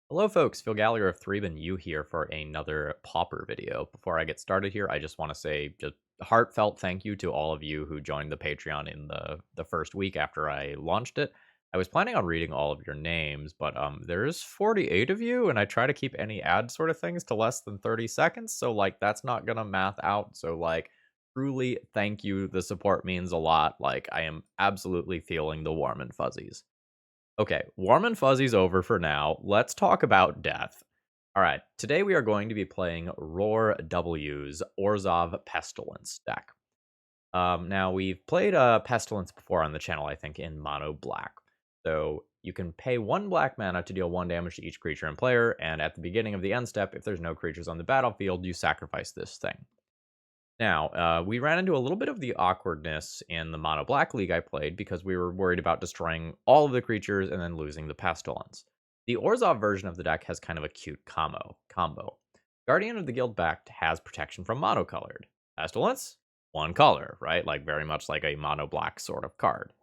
Hello folks, Phil Gallagher of ThrabenU here for another Pauper video. Before I get started here, I just want to say just a heartfelt thank you to all of you who joined the Patreon in the first week after I launched it. I was planning on reading all of your names, but there's 48 of you, and I try to keep any ad sort of things to less than 30 seconds, so like that's not gonna math out. So like truly thank you. The support means a lot. Like I am absolutely feeling the warm and fuzzies. Okay, warm and fuzzy's over for now. Let's talk about death. All right, today we are going to be playing Roar W's Orzhov Pestilence deck. Now, we've played Pestilence before on the channel, I think, in Mono Black. So you can pay 1 black mana to deal 1 damage to each creature and player, and at the beginning of the end step, if there's no creatures on the battlefield, you sacrifice this thing. Now, we ran into a little bit of the awkwardness in the Mono Black League I played because we were worried about destroying all of the creatures and then losing the Pestilence. The Orzhov version of the deck has kind of a cute combo. Guardian of the Guild backed has protection from monocolored. Pestilence, 1 color, right? Like very much like a Mono Black sort of card.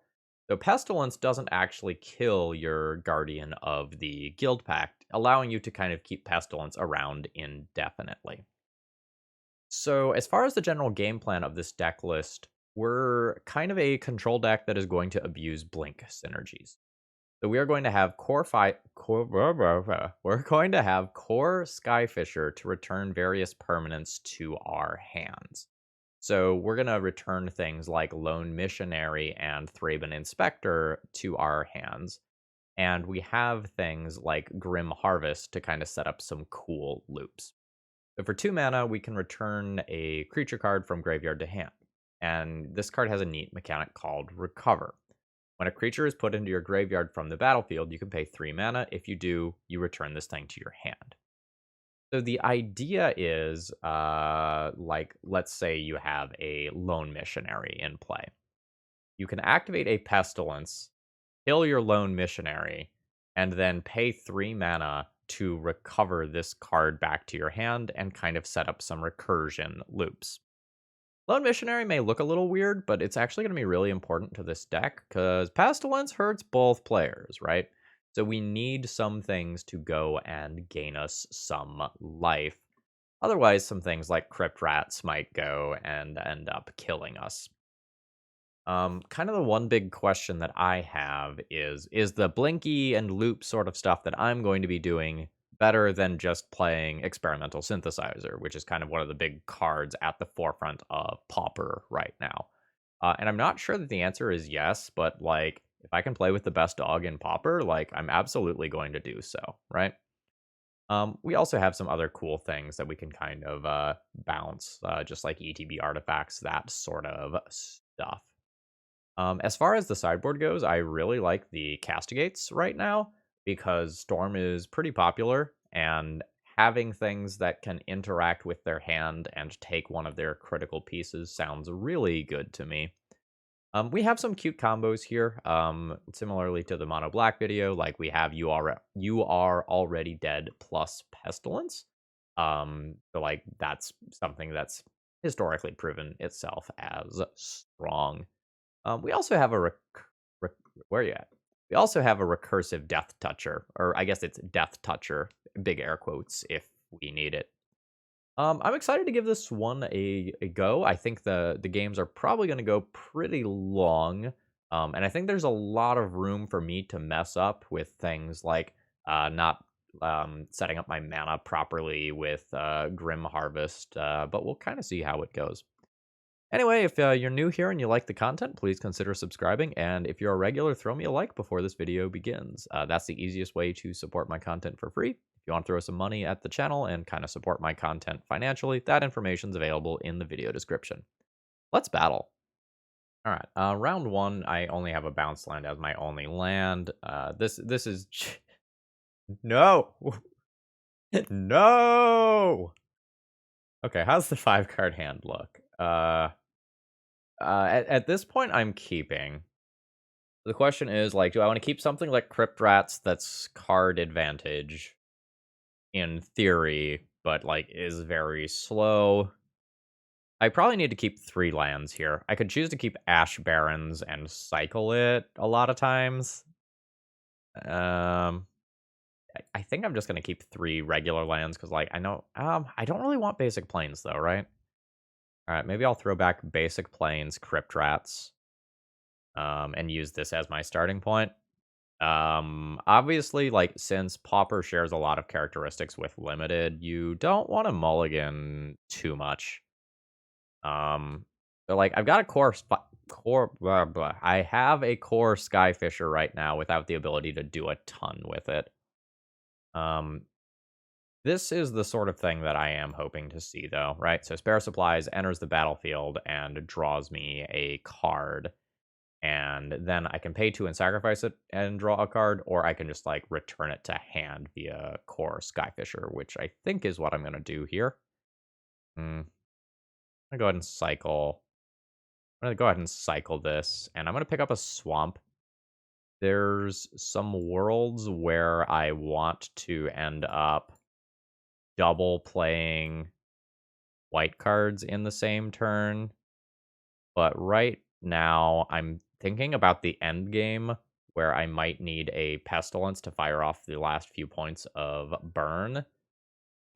So Pestilence doesn't actually kill your Guardian of the Guild Pact, allowing you to kind of keep Pestilence around indefinitely. So, as far as the general game plan of this deck list, we're kind of a control deck that is going to abuse Blink synergies. So we are going to have we're going to have core Skyfisher to return various permanents to our hands. So we're going to return things like Lone Missionary and Thraben Inspector to our hands. And we have things like Grim Harvest to kind of set up some cool loops. So for 2 mana, we can return a creature card from graveyard to hand. And this card has a neat mechanic called Recover. When a creature is put into your graveyard from the battlefield, you can pay 3 mana. If you do, you return this thing to your hand. So the idea is, like, let's say you have a Lone Missionary in play. You can activate a Pestilence, kill your Lone Missionary, and then pay 3 mana to recover this card back to your hand and kind of set up some recursion loops. Lone Missionary may look a little weird, but it's actually going to be really important to this deck because Pestilence hurts both players, right? So we need some things to go and gain us some life. Otherwise, some things like Crypt Rats might go and end up killing us. Kind of the one big question that I have is the blinky and loop sort of stuff that I'm going to be doing better than just playing experimental synthesizer, which is kind of one of the big cards at the forefront of Pauper right now. And I'm not sure that the answer is yes, but like if I can play with the best dog in Pauper, like I'm absolutely going to do so, right? We also have some other cool things that we can kind of bounce, just like ETB artifacts, that sort of stuff. As far as the sideboard goes, I really like the Castigates right now because Storm is pretty popular, and having things that can interact with their hand and take one of their critical pieces sounds really good to me. We have some cute combos here, similarly to the Mono Black video, like we have you are Already Dead plus Pestilence. So like that's something that's historically proven itself as strong. We also have a where are you at? We also have a recursive Death Toucher, or I guess it's Death Toucher, big air quotes if we need it. I'm excited to give this one a go. I think the games are probably going to go pretty long, and I think there's a lot of room for me to mess up with things like not setting up my mana properly with Grim Harvest, but we'll kind of see how it goes. Anyway, if you're new here and you like the content, please consider subscribing, and if you're a regular, throw me a like before this video begins. That's the easiest way to support my content for free. If you want to throw some money at the channel and kind of support my content financially, that information's available in the video description. Let's battle. All right, round 1, I only have a bounce land as my only land. This is... No! No! Okay, how's the 5-card hand look? At this point, I'm keeping. The question is, like, do I want to keep something like Crypt Rats that's card advantage in theory, but, like, is very slow? I probably need to keep 3 lands here. I could choose to keep Ash Barrens and cycle it a lot of times. Um, I think I'm just gonna keep 3 regular lands because, like, I know I don't really want basic plains though, right? Alright, maybe I'll throw back basic plains, Crypt Rats, and use this as my starting point. Obviously, like, since Pauper shares a lot of characteristics with Limited, you don't wanna mulligan too much. Um, but, like, I've got a core blah, blah. I have a core Skyfisher right now without the ability to do a ton with it. Um, this is the sort of thing that I am hoping to see, though, right? So Spare Supplies enters the battlefield and draws me a card, and then I can pay 2 and sacrifice it and draw a card, or I can just, like, return it to hand via core Skyfisher, which I think is what I'm gonna do here. I'm gonna go ahead and cycle. I'm gonna go ahead and cycle this, and I'm gonna pick up a swamp. There's some worlds where I want to end up double playing white cards in the same turn, but right now I'm thinking about the end game where I might need a pestilence to fire off the last few points of burn,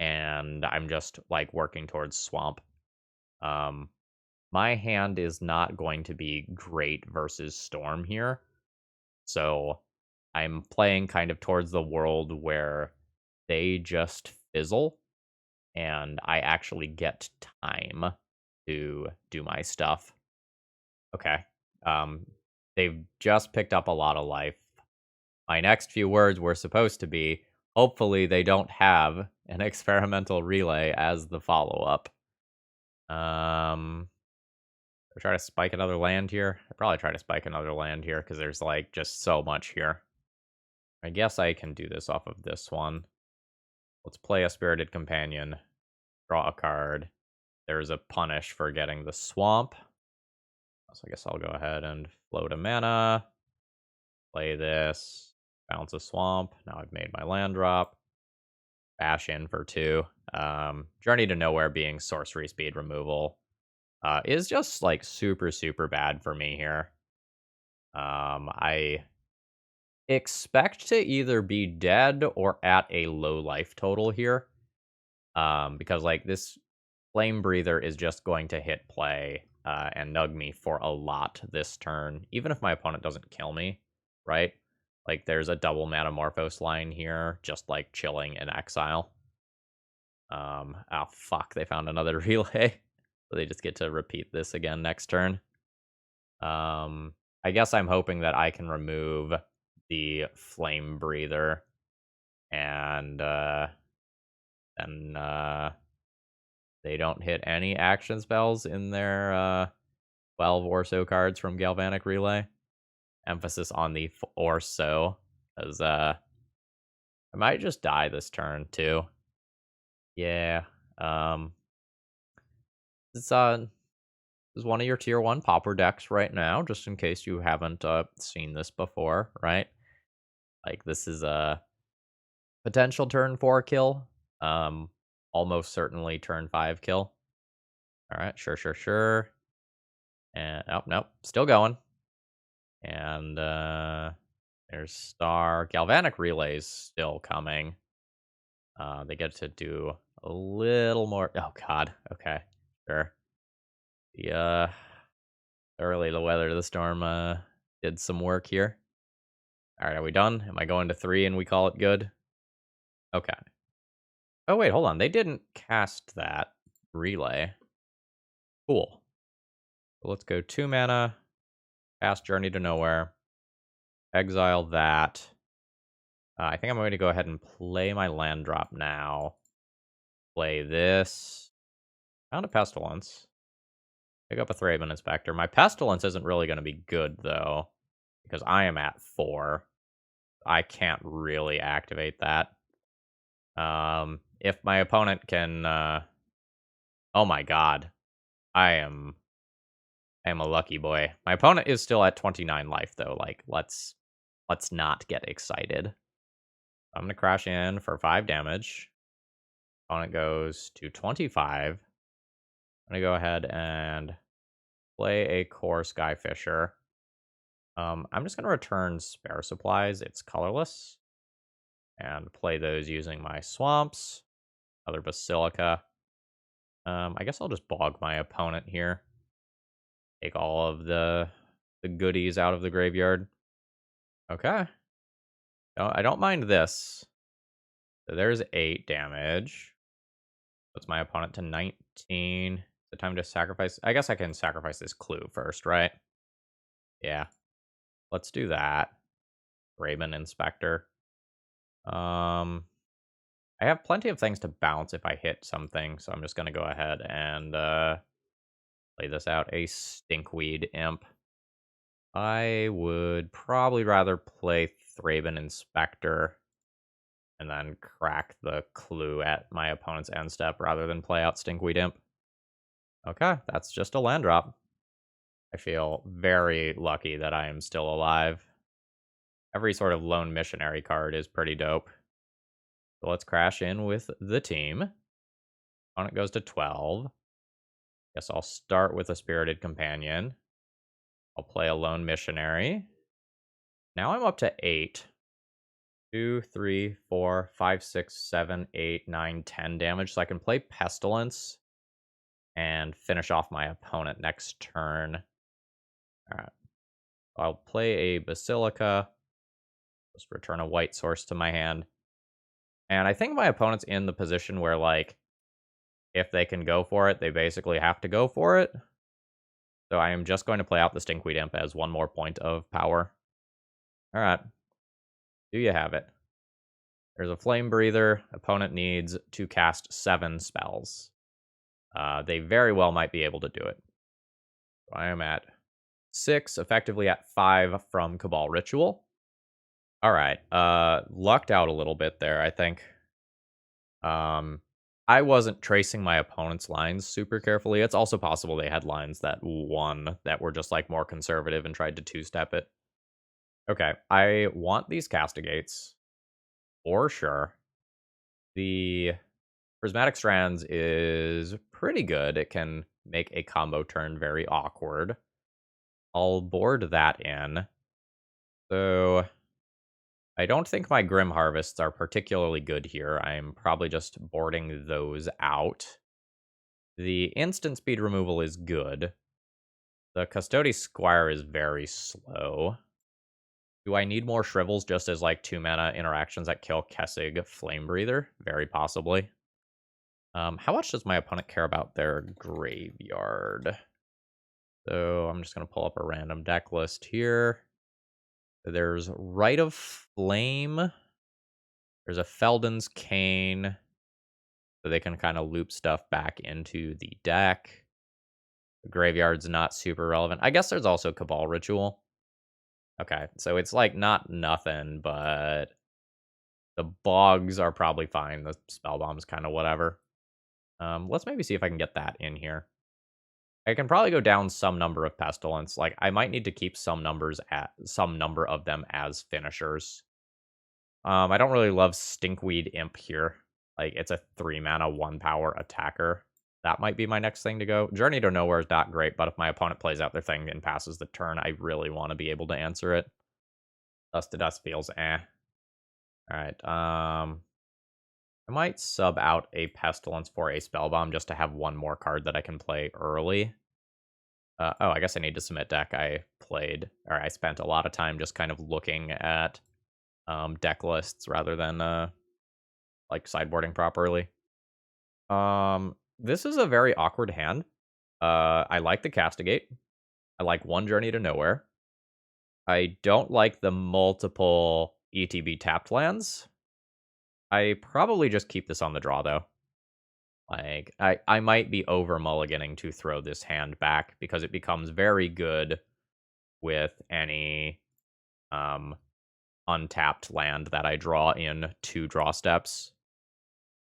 and I'm just like working towards swamp. Um, my hand is not going to be great versus storm here. So I'm playing kind of towards the world where they just fizzle and I actually get time to do my stuff. Okay. Um, they've just picked up a lot of life. My next few words were supposed to be hopefully they don't have an experimental relay as the follow up. Um, try to spike another land here. I probably try to spike another land here because there's like just so much here. I guess I can do this off of this one. Let's play a Spirited Companion. Draw a card. There's a punish for getting the swamp. So I guess I'll go ahead and float a mana. Play this. Bounce a swamp. Now I've made my land drop. Bash in for 2. Journey to Nowhere being sorcery speed removal is just like super, super bad for me here. I expect to either be dead or at a low life total here. Because like this Flame Breather is just going to hit play and nug me for a lot this turn, even if my opponent doesn't kill me, right? Like there's a double Metamorphose line here, just like chilling in exile. Oh fuck, they found another relay. So they just get to repeat this again next turn. I guess I'm hoping that I can remove the Flame Breather and then they don't hit any action spells in their 12 or so cards from Galvanic Relay. Emphasis on the or so, because I might just die this turn too. Yeah. Um, this is one of your tier 1 Pauper decks right now, just in case you haven't seen this before, right? Like this is a potential turn 4 kill. Almost certainly turn 5 kill. All right, sure. And oh nope, still going. And there's Star. Galvanic Relays still coming. They get to do a little more. Oh god. Okay. Sure. The early the weather the storm did some work here. Alright, are we done? Am I going to 3 and we call it good? Okay. Oh wait, hold on. They didn't cast that relay. Cool. So let's go 2 mana, cast Journey to Nowhere, exile that. I think I'm going to go ahead and play my land drop now. Play this. Found a Pestilence. Pick up a Thraben Inspector. My Pestilence isn't really going to be good, though, because I am at 4. I can't really activate that. If my opponent can... oh my god. I am a lucky boy. My opponent is still at 29 life, though. Like, let's not get excited. I'm going to crash in for 5 damage. Opponent goes to 25. I'm going to go ahead and play a core Skyfisher. I'm just going to return Spare Supplies. It's colorless. and play those using my swamps. Another Basilica. I guess I'll just bog my opponent here. Take all of the goodies out of the graveyard. Okay. No, I don't mind this. So there's 8 damage. Puts my opponent to 19. Is it time to sacrifice? I guess I can sacrifice this clue first, right? Yeah. Let's do that. Thraben Inspector. I have plenty of things to bounce if I hit something, so I'm just going to go ahead and play this out. A Stinkweed Imp. I would probably rather play Thraben Inspector and then crack the clue at my opponent's end step rather than play out Stinkweed Imp. Okay, that's just a land drop. I feel very lucky that I am still alive. Every sort of lone missionary card is pretty dope. So let's crash in with the team. Opponent goes to 12. Guess I'll start with a Spirited Companion. I'll play a lone missionary. Now I'm up to 8. 2, 3, 4, 5, 6, 7, 8, 9, 10 damage. So I can play Pestilence and finish off my opponent next turn. Alright. I'll play a Basilica. Just return a white source to my hand. And I think my opponent's in the position where, like, if they can go for it, they basically have to go for it. So I am just going to play out the Stinkweed Imp as one more point of power. Alright. Do you have it? There's a Flame Breather. Opponent needs to cast 7 spells. They very well might be able to do it. So I am at 6, effectively at 5 from Cabal Ritual. Alright, lucked out a little bit there, I think. I wasn't tracing my opponent's lines super carefully. It's also possible they had lines that won that were just, like, more conservative and tried to two-step it. Okay, I want these Castigates, for sure. The Prismatic Strands is pretty good. It can make a combo turn very awkward. I'll board that in. So I don't think my Grim Harvests are particularly good here. I'm probably just boarding those out. The instant speed removal is good. The Custodes Squire is very slow. Do I need more Shrivels just as, like, 2 mana interactions that kill Kessig Flame Breather? Very possibly. How much does my opponent care about their graveyard? So I'm just going to pull up a random deck list here. There's Rite of Flame. There's a Felden's Cane. So they can kind of loop stuff back into the deck. The graveyard's not super relevant. I guess there's also Cabal Ritual. Okay, so it's like not nothing, but the bogs are probably fine. The Spellbomb's kind of whatever. Let's maybe see if I can get that in here. I can probably go down some number of Pestilence. Like, I might need to keep some number of them as finishers. I don't really love Stinkweed Imp here. Like, it's a 3 mana, 1 power attacker. That might be my next thing to go. Journey to Nowhere is not great, but if my opponent plays out their thing and passes the turn, I really want to be able to answer it. Dust to Dust feels eh. Alright, I might sub out a Pestilence for a Spellbomb just to have one more card that I can play early. Oh, I guess I need to submit deck. I spent a lot of time just kind of looking at deck lists rather than like sideboarding properly. This is a very awkward hand. I like the Castigate. I like one Journey to Nowhere. I don't like the multiple ETB tapped lands. I probably just keep this on the draw, though. Like, I might be over mulliganing to throw this hand back because it becomes very good with any untapped land that I draw in 2 draw steps.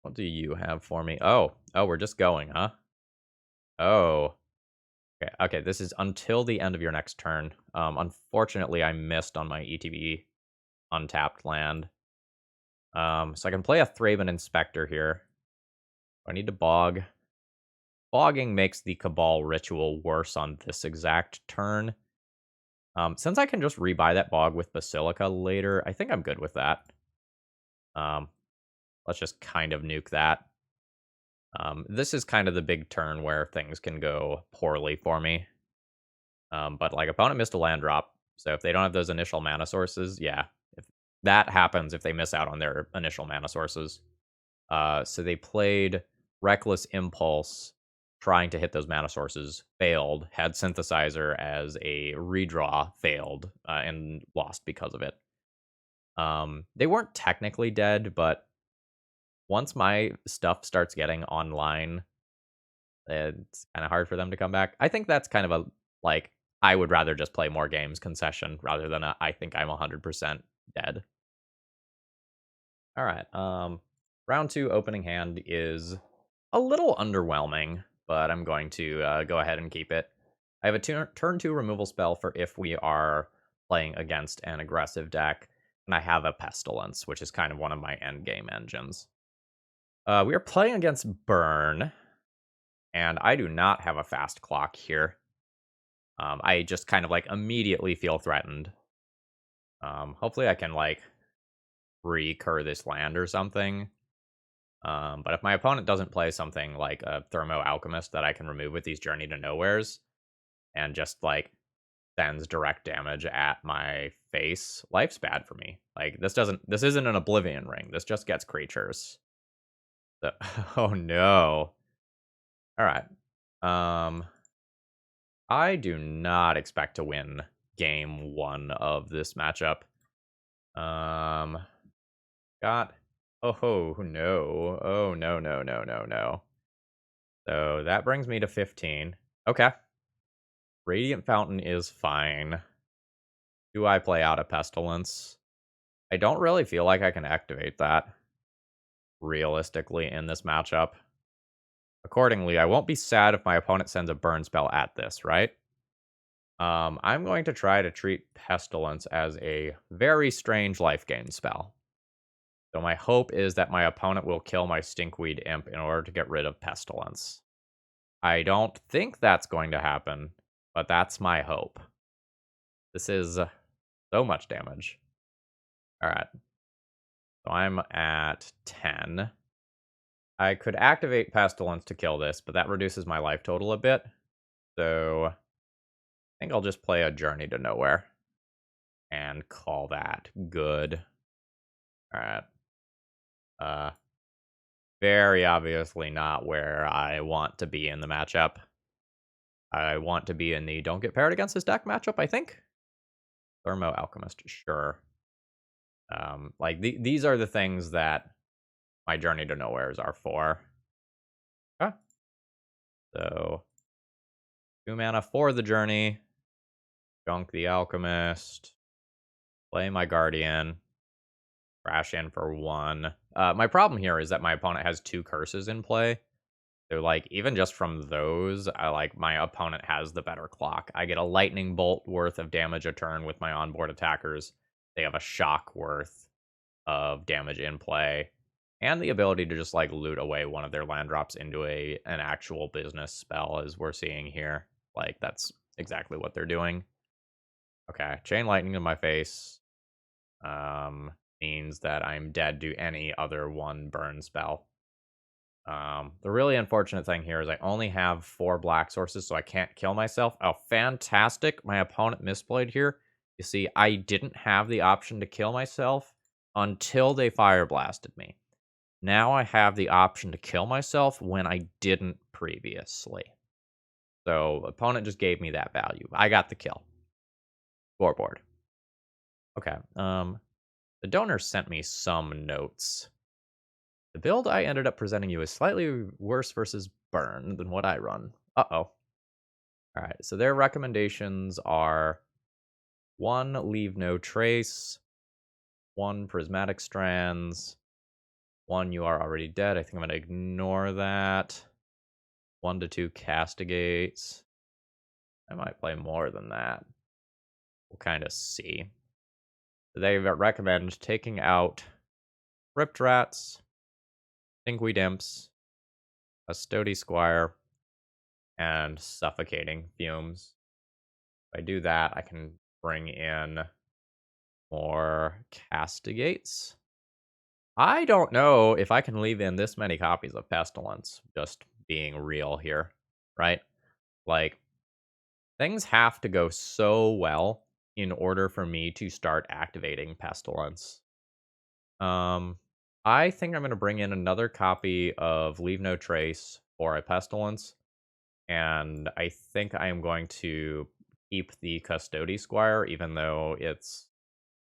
What do you have for me? Oh, we're just going, huh? Oh. Okay, this is until the end of your next turn. Unfortunately, I missed on my ETB untapped land. So I can play a Thraben Inspector here. I need to bog. Bogging makes the Cabal Ritual worse on this exact turn. Since I can just rebuy that bog with Basilica later, I think I'm good with that. Um, let's just kind of nuke that. This is kind of the big turn where things can go poorly for me. But like opponent missed a land drop, so if they don't have those initial mana sources, yeah, if that happens if they miss out on their initial mana sources. So they played Reckless Impulse, trying to hit those mana sources, failed. Had Synthesizer as a redraw, failed, and lost because of it. They weren't technically dead, but once my stuff starts getting online, it's kind of hard for them to come back. I think that's kind of a like I would rather just play more games concession rather than I think I'm 100% dead. All right. Round 2 opening hand is a little underwhelming, but I'm going to go ahead and keep it. I have a turn 2 removal spell for if we are playing against an aggressive deck, and I have a Pestilence, which is kind of one of my end game engines. We are playing against Burn, and I do not have a fast clock here. I just kind of like immediately feel threatened. Hopefully I can like recur this land or something. But if my opponent doesn't play something like a Thermo Alchemist that I can remove with these Journey to Nowheres and just like sends direct damage at my face, life's bad for me. Like this isn't an Oblivion Ring. This just gets creatures. So, oh no. All right. I do not expect to win game 1 of this matchup. Got oh no. Oh no, no, no, no, no. So that brings me to 15. Okay. Radiant Fountain is fine. Do I play out a Pestilence? I don't really feel like I can activate that realistically in this matchup. Accordingly, I won't be sad if my opponent sends a burn spell at this, right? I'm going to try to treat Pestilence as a very strange life gain spell. So my hope is that my opponent will kill my Stinkweed Imp in order to get rid of Pestilence. I don't think that's going to happen, but that's my hope. This is so much damage. Alright. So I'm at 10. I could activate Pestilence to kill this, but that reduces my life total a bit. So I think I'll just play a Journey to Nowhere and call that good. Alright. Very obviously not where I want to be in the matchup. I want to be in the don't get paired against this deck matchup, I think. Thermo Alchemist, sure. Like these are the things that my Journey to Nowheres are for. Okay. So 2 mana for the Journey. Junk the Alchemist. Play my Guardian. Crash in for 1. My problem here is that my opponent has 2 curses in play. So, like, even just from those, my opponent has the better clock. I get a lightning bolt worth of damage a turn with my onboard attackers. They have a shock worth of damage in play. And the ability to just, like, loot away one of their land drops into an actual business spell, as we're seeing here. Like, that's exactly what they're doing. Okay, Chain Lightning in my face. Means that I'm dead to any other 1 burn spell. The really unfortunate thing here is I only have 4 black sources, so I can't kill myself. Oh, fantastic. My opponent misplayed here. You see, I didn't have the option to kill myself until they fire blasted me. Now I have the option to kill myself when I didn't previously. So, opponent just gave me that value. I got the kill. Scoreboard. Okay. The donor sent me some notes. The build I ended up presenting you is slightly worse versus Burn than what I run. Uh-oh. Alright, so their recommendations are 1, Leave No Trace, 1, Prismatic Strands, 1, You Are Already Dead. I think I'm going to ignore that. 1 to 2, Castigates. I might play more than that. We'll kind of see. They recommend taking out Ripped Rats, Thinkweed Imps, a Stody Squire, and Suffocating Fumes. If I do that, I can bring in more Castigates. I don't know if I can leave in this many copies of Pestilence, just being real here, right? Like, things have to go so well in order for me to start activating Pestilence. Um, I think I'm going to bring in another copy of Leave No Trace for a Pestilence, and I think I am going to keep the Custody Squire, even though it's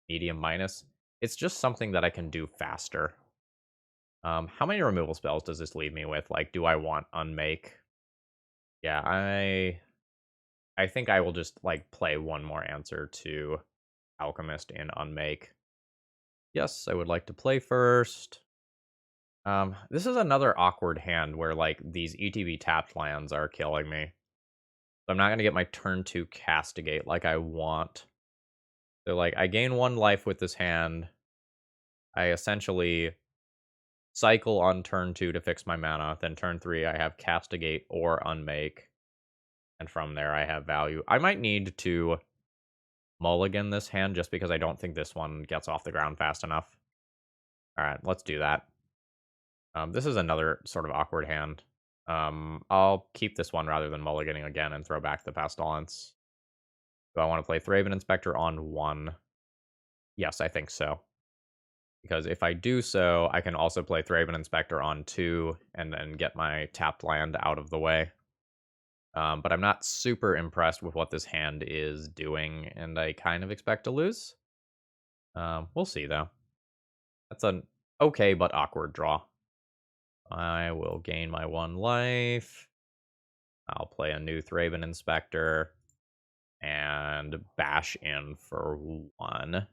medium minus. It's just something that I can do faster. How many removal spells does this leave me with? Like, do I want Unmake? Yeah, I think I will just, like, play one more answer to Alchemist in Unmake. Yes, I would like to play first. This is another awkward hand where, like, these ETB tapped lands are killing me. So I'm not gonna get my turn 2 Castigate like I want. So, like, I gain 1 life with this hand. I essentially cycle on turn 2 to fix my mana. Then turn 3, I have Castigate or Unmake. And from there, I have value. I might need to mulligan this hand just because I don't think this one gets off the ground fast enough. All right, let's do that. This is another sort of awkward hand. I'll keep this one rather than mulliganing again and throw back the Pestilence. Do I want to play Thraben Inspector on 1? Yes, I think so. Because if I do so, I can also play Thraben Inspector on 2 and then get my tapped land out of the way. But I'm not super impressed with what this hand is doing, and I kind of expect to lose. We'll see, though. That's an okay but awkward draw. I will gain my 1 life. I'll play a new Thraben Inspector and bash in for 1.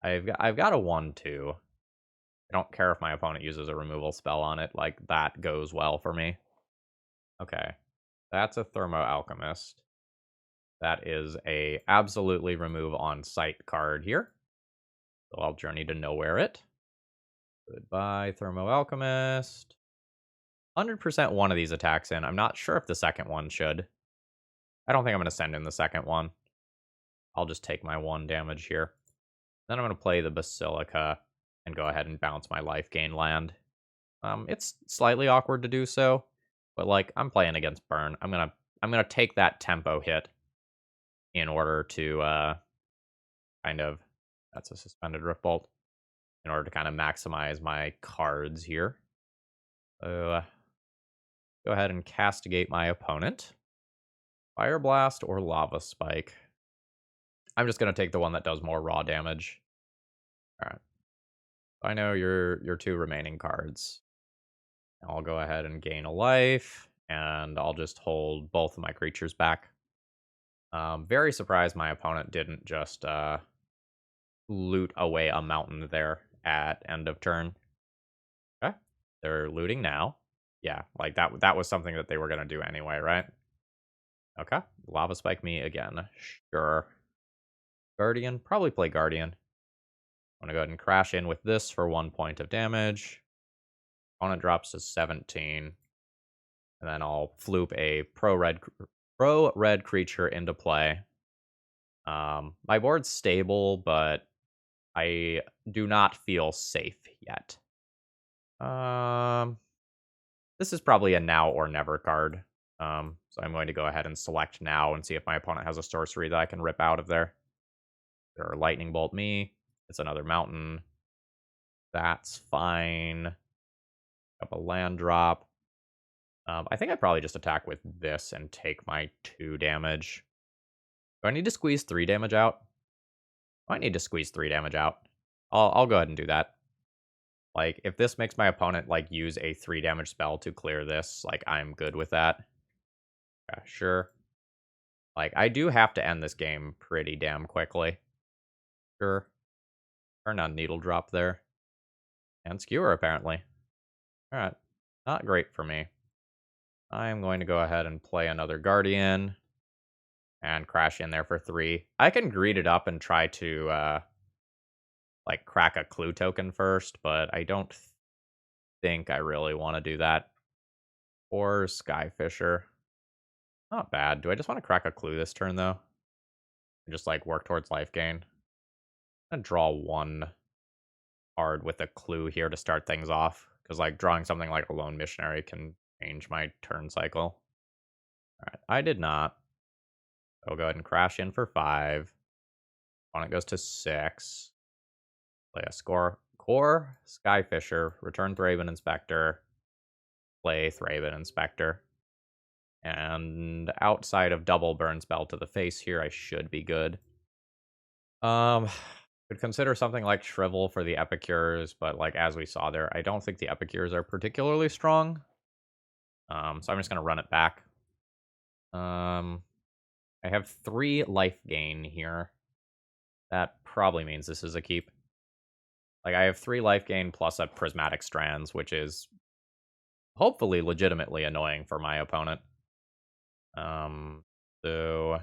I've got a 1/2. I don't care if my opponent uses a removal spell on it. Like, that goes well for me. Okay. That's a Thermo Alchemist. That is a absolutely remove on sight card here. So I'll Journey to Nowhere it. Goodbye, Thermo Alchemist. 100% one of these attacks in. I'm not sure if the second one should. I don't think I'm going to send in the second one. I'll just take my 1 damage here. Then I'm going to play the Basilica and go ahead and bounce my life gain land. It's slightly awkward to do so, but like I'm playing against burn. I'm gonna take that tempo hit in order to kind of, that's a suspended Riftbolt, in order to kind of maximize my cards here. So go ahead and castigate my opponent. Fire Blast or Lava Spike. I'm just gonna take the one that does more raw damage. All right. I know your 2 remaining cards. I'll go ahead and gain a life, and I'll just hold both of my creatures back. Very surprised my opponent didn't just loot away a mountain there at end of turn. Okay, they're looting now. Yeah, like that was something that they were gonna do anyway, right? Okay, Lava Spike me again. Sure. Guardian, probably play Guardian. I'm gonna go ahead and crash in with this for 1 point of damage. Opponent drops to 17. And then I'll floop a pro red creature into play. My board's stable, but I do not feel safe yet. This is probably a now or never card. So I'm going to go ahead and select now and see if my opponent has a sorcery that I can rip out of there. Or lightning bolt me. It's another mountain. That's fine. Up a land drop. I think I probably just attack with this and take my 2 damage. Do I need to squeeze 3 damage out? I might need to squeeze 3 damage out. I'll go ahead and do that. Like, if this makes my opponent, like, use a 3 damage spell to clear this, like, I'm good with that. Yeah, sure. Like, I do have to end this game pretty damn quickly. Sure. Turn on Needle Drop there. And Skewer, apparently. Alright. Not great for me. I'm going to go ahead and play another Guardian. And crash in there for 3. I can greed it up and try to, like, crack a clue token first, but I don't think I really want to do that. Or Skyfisher. Not bad. Do I just want to crack a clue this turn, though? And just, like, work towards life gain? I'm gonna draw 1. hard with a clue here to start things off. Because, like, drawing something like a lone missionary can change my turn cycle. Alright, I did not. I'll go ahead and crash in for 5. Opponent goes to 6. Play a core Skyfisher, return Thraben Inspector, play Thraben Inspector. And outside of double burn spell to the face here, I should be good. Could consider something like Shrivel for the Epicures, but like as we saw there, I don't think the Epicures are particularly strong. So I'm just gonna run it back. I have 3 life gain here. That probably means this is a keep. Like, I have 3 life gain plus a Prismatic Strands, which is hopefully legitimately annoying for my opponent. So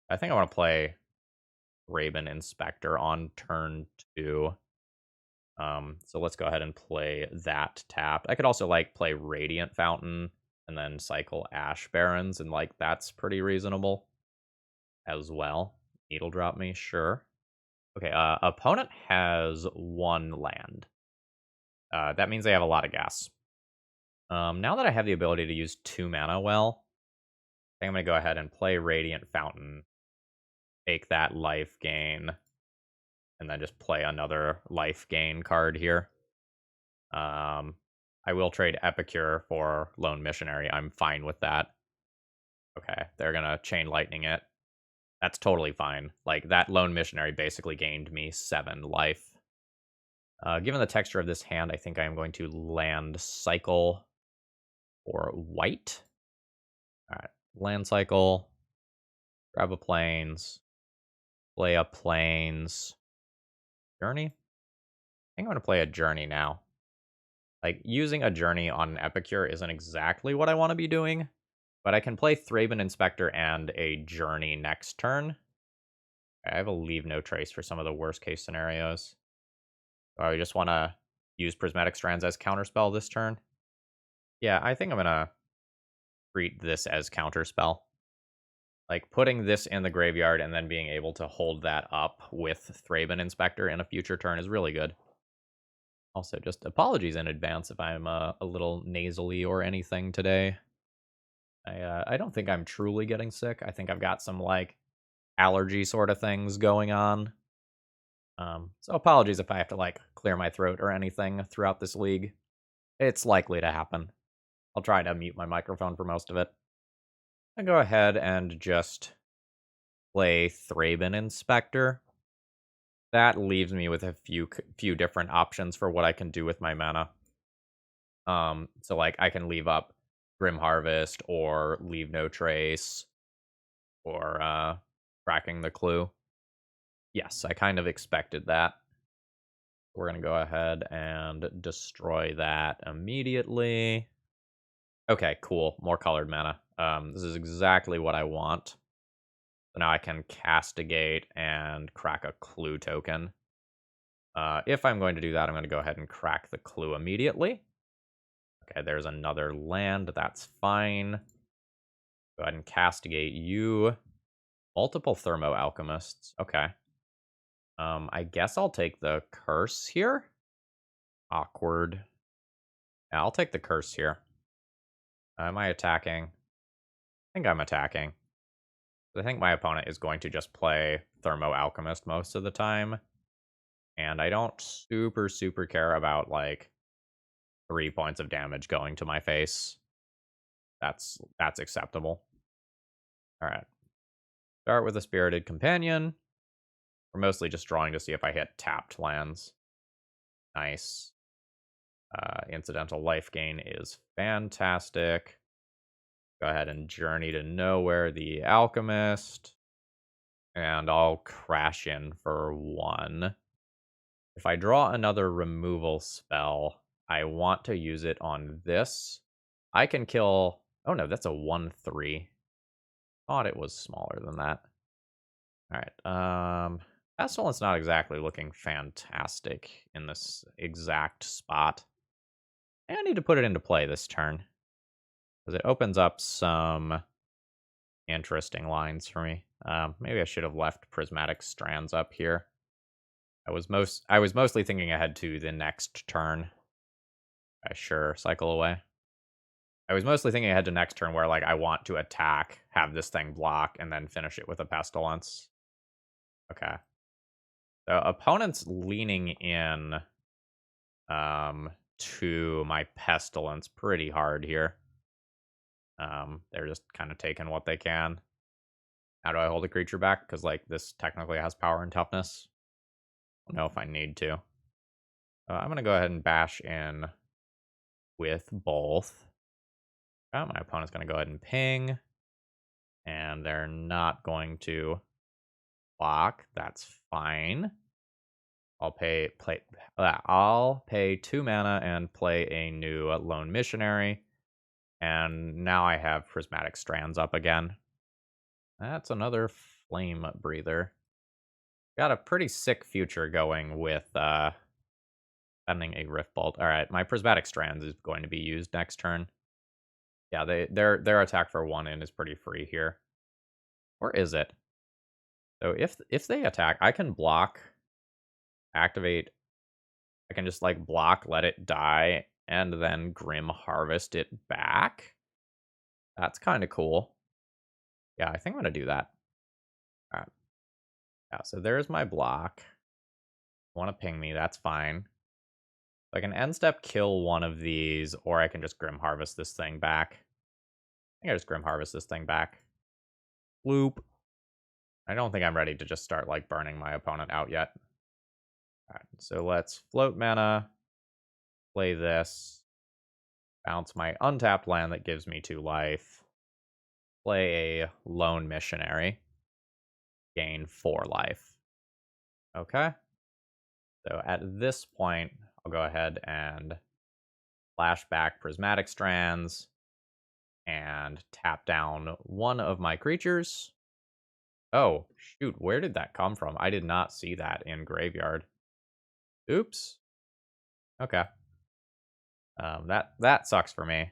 I think I want to play Thraben Inspector on turn 2. So let's go ahead and play that tapped. I could also, like, play Radiant Fountain and then cycle Ash Barrens, and, like, that's pretty reasonable as well. Needle drop me, sure. Okay, opponent has 1 land. That means they have a lot of gas. Now that I have the ability to use 2 mana well, I think I'm going to go ahead and play Radiant Fountain, take that life gain, and then just play another life gain card here. I will trade Epicure for Lone Missionary. I'm fine with that. Okay, they're going to Chain Lightning it. That's totally fine. Like, that Lone Missionary basically gained me 7 life. Given the texture of this hand, I think I am going to land cycle for white. Alright, land cycle, grab a plains, play a plains. Journey? I think I'm going to play a journey now. Like, using a journey on an Epicure isn't exactly what I want to be doing, but I can play Thraben Inspector and a journey next turn. I have a Leave No Trace for some of the worst case scenarios. I just want to use Prismatic Strands as counterspell this turn. Yeah, I think I'm going to treat this as counterspell. Like, putting this in the graveyard and then being able to hold that up with Thraben Inspector in a future turn is really good. Also, just apologies in advance if I'm a little nasally or anything today. I don't think I'm truly getting sick. I think I've got some, like, allergy sort of things going on. So apologies if I have to, like, clear my throat or anything throughout this league. It's likely to happen. I'll try to mute my microphone for most of it. I go ahead and just play Thraben Inspector. That leaves me with a few different options for what I can do with my mana. So, like, I can leave up Grim Harvest or Leave No Trace or Cracking the Clue. Yes, I kind of expected that. We're going to go ahead and destroy that immediately. Okay, cool. More colored mana. This is exactly what I want. So now I can Castigate and crack a Clue token. If I'm going to do that, I'm going to go ahead and crack the Clue immediately. Okay, there's another land. That's fine. Go ahead and Castigate you. Multiple Thermo Alchemists. Okay. I guess I'll take the Curse here. Awkward. Yeah, I'll take the Curse here. Am I attacking? I think I'm attacking. I think my opponent is going to just play Thermo Alchemist most of the time. And I don't super care about, like, 3 points of damage going to my face. That's acceptable. Alright. Start with a Spirited Companion. We're mostly just drawing to see if I hit tapped lands. Nice. Incidental life gain is fantastic. Go ahead and Journey to Nowhere the Alchemist. And I'll crash in for 1. If I draw another removal spell, I want to use it on this. I can kill... Oh no, that's a 1/3. Thought it was smaller than that. Alright, Pestilence not exactly looking fantastic in this exact spot. I need to put it into play this turn, because it opens up some interesting lines for me. Maybe I should have left Prismatic Strands up here. I was mostly thinking ahead to the next turn. I sure cycle away. I was mostly thinking ahead to next turn where, like, I want to attack, have this thing block, and then finish it with a Pestilence. Okay. So opponent's leaning in to my Pestilence pretty hard here. They're just kind of taking what they can. How do I hold a creature back? Because, like, this technically has power and toughness. I don't know if I need to. I'm going to go ahead and bash in with both. My opponent's going to go ahead and ping. And they're not going to block. That's fine. I'll pay 2 mana and play a new Lone Missionary. And now I have Prismatic Strands up again. That's another Flame Breather. Got a pretty sick future going with sending a Rift Bolt. All right, my Prismatic Strands is going to be used next turn. Yeah, their attack for 1 in is pretty free here. Or is it? So if they attack, I can block, activate. I can just, like, block, let it die, and then Grim Harvest it back. That's kind of cool. Yeah, I think I'm going to do that. All right. Yeah, so there's my block. Want to ping me, that's fine. I can end step kill one of these, or I can just Grim Harvest this thing back. I think I just Grim Harvest this thing back. Loop. I don't think I'm ready to just start, like, burning my opponent out yet. Alright, so let's float mana, play this, bounce my untapped land that gives me 2 life, play a Lone Missionary, gain 4 life. Okay. So at this point, I'll go ahead and flash back Prismatic Strands and tap down one of my creatures. Oh, shoot, where did that come from? I did not see that in Graveyard. Oops. Okay. That sucks for me.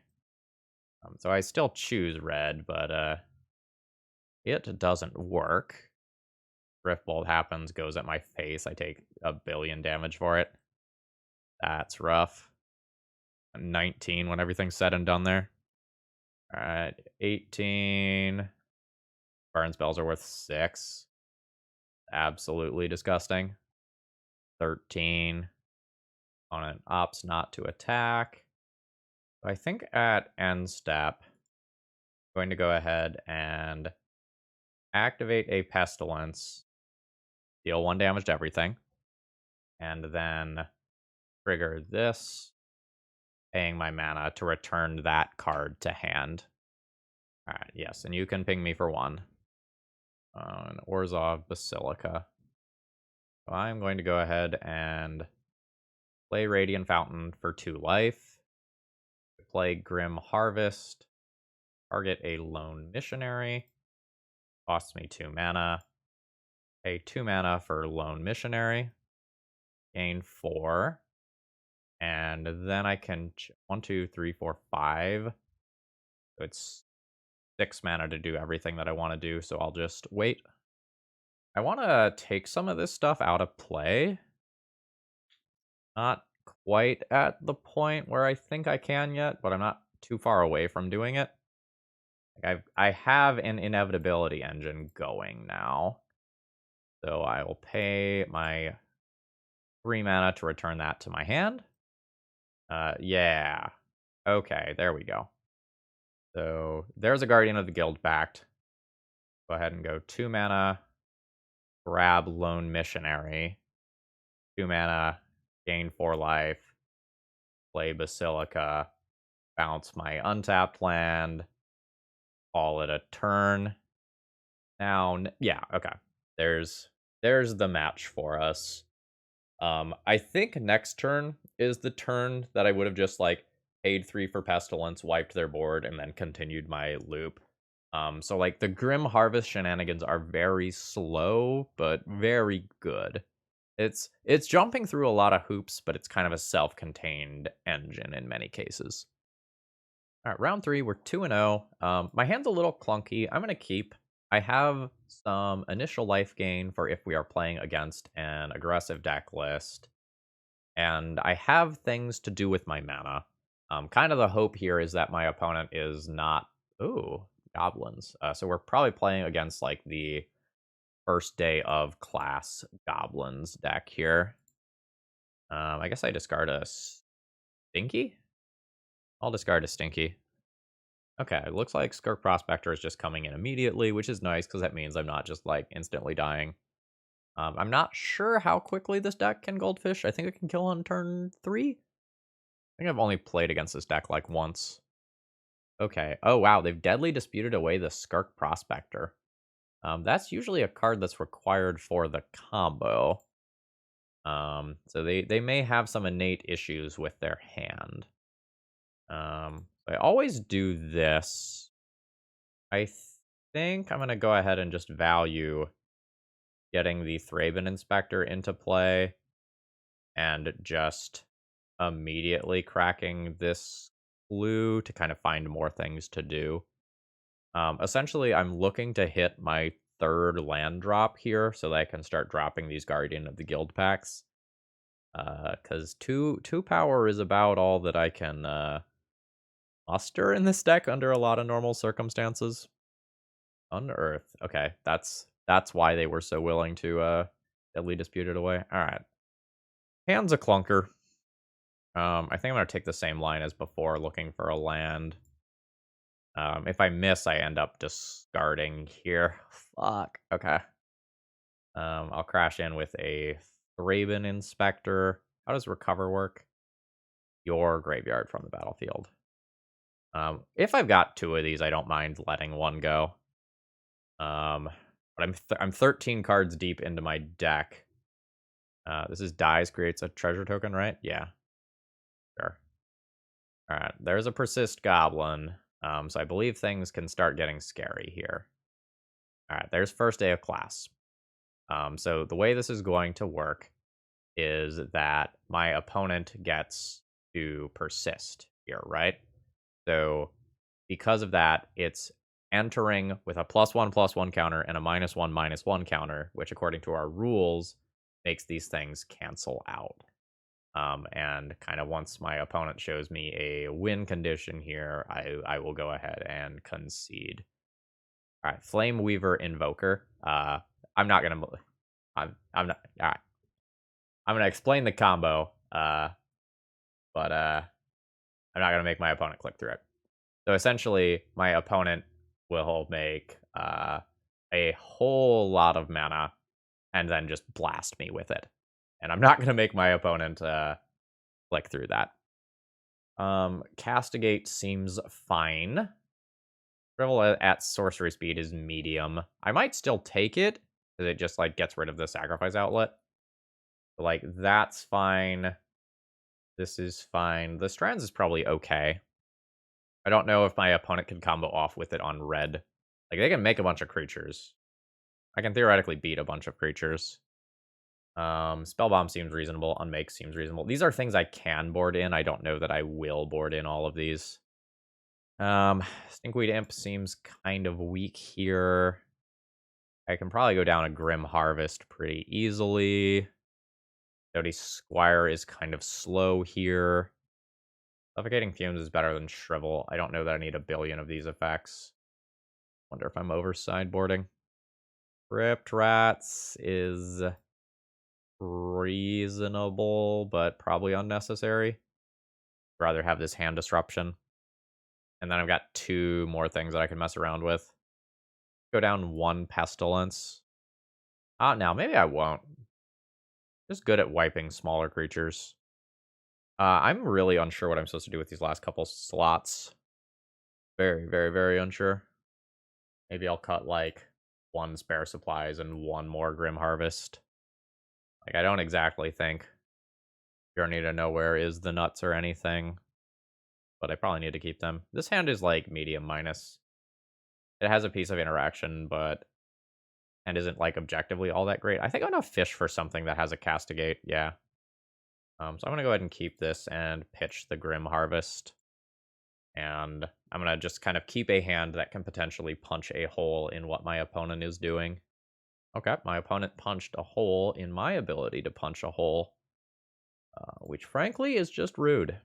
So I still choose red, but it doesn't work. Riftbolt happens, goes at my face. I take 1,000,000,000 damage for it. That's rough. 19 when everything's said and done there. Alright, 18. Burn spells are worth 6. Absolutely disgusting. 13. Opponent opts not to attack. So I think at end step, I'm going to go ahead and activate a Pestilence, deal 1 damage to everything, and then trigger this, paying my mana to return that card to hand. Alright, yes, and you can ping me for 1. An Orzhov Basilica. So I'm going to go ahead and play Radiant Fountain for 2 life. Play Grim Harvest. Target a Lone Missionary. Costs me 2 mana. Pay 2 mana for Lone Missionary. Gain 4. And then I can 1, 2, 3, 4, 5. So it's 6 mana to do everything that I want to do, so I'll just wait. I want to take some of this stuff out of play. Not quite at the point where I think I can yet, but I'm not too far away from doing it. Like I have an inevitability engine going now. So I will pay my 3 mana to return that to my hand. Yeah. Okay, there we go. So there's a Guardian of the Guild backed. Go ahead and go 2 mana, grab Lone Missionary. 2 mana, gain 4 life, play Basilica, bounce my untapped land, call it a turn. Now, yeah, okay. There's the match for us. I think next turn is the turn that I would have just, like, paid 3 for Pestilence, wiped their board, and then continued my loop. So, like, the Grim Harvest shenanigans are very slow, but very good. It's jumping through a lot of hoops, but it's kind of a self-contained engine in many cases. All right, round 3, we're 2-0. My hand's a little clunky. I'm going to keep. I have some initial life gain for if we are playing against an aggressive deck list. And I have things to do with my mana. Kind of the hope here is that my opponent is not... Ooh, goblins. So we're probably playing against, like, the first day of class goblins deck here. I guess I discard a Stinky? I'll discard a Stinky. Okay, it looks like Skirk Prospector is just coming in immediately, which is nice because that means I'm not just, like, instantly dying. I'm not sure how quickly this deck can Goldfish. I think it can kill on turn 3? I think I've only played against this deck, like, once. Okay. Oh, wow, they've deadly disputed away the Skirk Prospector. That's usually a card that's required for the combo. So they may have some innate issues with their hand. I always do this. I think I'm going to go ahead and just value getting the Thraben Inspector into play and just immediately cracking this blue to kind of find more things to do. Essentially, I'm looking to hit my third land drop here so that I can start dropping these Guardian of the Guild packs. Because two power is about all that I can muster in this deck under a lot of normal circumstances. Unearth. Okay, that's why they were so willing to deadly dispute it away. All right. Hand's a clunker. I think I'm gonna take the same line as before, looking for a land. If I miss, I end up discarding here. Fuck. Okay. I'll crash in with a Thraben Inspector. How does recover work? Your graveyard from the battlefield. If I've got 2 of these, I don't mind letting one go. But I'm 13 cards deep into my deck. This is dies, creates a treasure token, right? Yeah. Sure. Alright, there's a persist goblin. So I believe things can start getting scary here. Alright, there's first day of class. So the way this is going to work is that my opponent gets to persist here, right? So because of that, it's entering with a +1/+1 counter and a -1/-1 counter, which according to our rules makes these things cancel out. And kind of once my opponent shows me a win condition here, I will go ahead and concede. All right, Flame Weaver Invoker. I'm not gonna. I'm not. All right. I'm gonna explain the combo. But I'm not gonna make my opponent click through it. So essentially, my opponent will make a whole lot of mana and then just blast me with it. And I'm not gonna make my opponent click through that. Castigate seems fine. Shrivel at sorcery speed is medium. I might still take it, because it just, like, gets rid of the sacrifice outlet. But, like, that's fine. This is fine. The Strands is probably okay. I don't know if my opponent can combo off with it on red. Like, they can make a bunch of creatures. I can theoretically beat a bunch of creatures. Spellbomb seems reasonable. Unmake seems reasonable. These are things I can board in. I don't know that I will board in all of these. Stinkweed Imp seems kind of weak here. I can probably go down a Grim Harvest pretty easily. Doughty Squire is kind of slow here. Suffocating Fumes is better than Shrivel. I don't know that I need a billion of these effects. Wonder if I'm over sideboarding. Crypt Rats is reasonable, but probably unnecessary. Rather have this hand disruption. And then I've got 2 more things that I can mess around with. Go down 1 Pestilence. Now, maybe I won't. Just good at wiping smaller creatures. I'm really unsure what I'm supposed to do with these last couple slots. Very, very, very unsure. Maybe I'll cut, like, 1 Spare Supplies and 1 more Grim Harvest. Like, I don't exactly think Journey to Nowhere is the nuts or anything. But I probably need to keep them. This hand is, like, medium minus. It has a piece of interaction, but... and isn't, like, objectively all that great. I think I'm gonna fish for something that has a Castigate, yeah. So I'm gonna go ahead and keep this and pitch the Grim Harvest. And I'm going to just kind of keep a hand that can potentially punch a hole in what my opponent is doing. Okay, my opponent punched a hole in my ability to punch a hole, which frankly is just rude.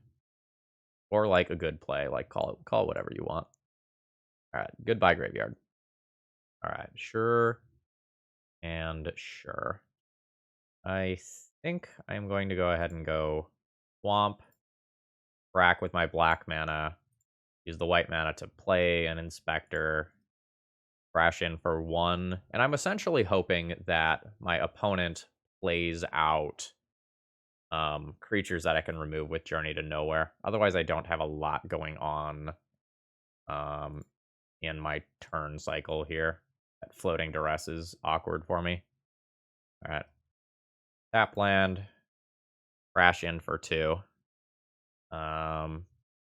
Or like a good play, like call it whatever you want. All right, goodbye graveyard. All right, sure and sure. I think I'm going to go ahead and go swamp, crack with my black mana, use the white mana to play an inspector, crash in for 1, and I'm essentially hoping that my opponent plays out creatures that I can remove with Journey to Nowhere. Otherwise, I don't have a lot going on um, in my turn cycle here. That floating duress is awkward for me. All right. Tap land, crash in for 2. I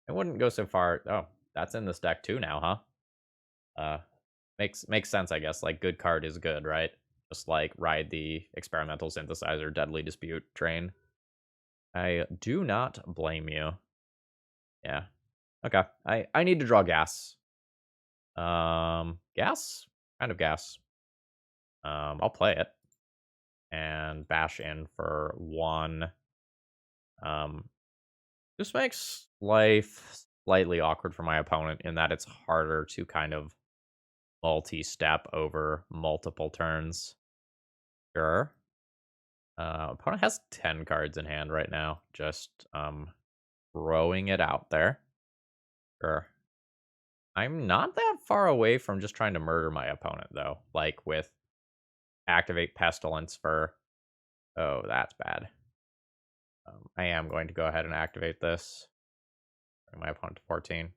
wouldn't go so far. Oh, that's in this deck too now, huh? Makes sense, I guess. Like, good card is good, right? Just like ride the experimental synthesizer deadly dispute train. I do not blame you. Yeah. Okay. I need to draw gas. Gas? Kind of gas. I'll play it. And bash in for 1. This makes life slightly awkward for my opponent in that it's harder to kind of multi-step over multiple turns. Sure. Opponent has 10 cards in hand right now. Just throwing it out there. Sure. I'm not that far away from just trying to murder my opponent, though. Like with activate Pestilence for... Oh, that's bad. I am going to go ahead and activate this. Bring my opponent to 14.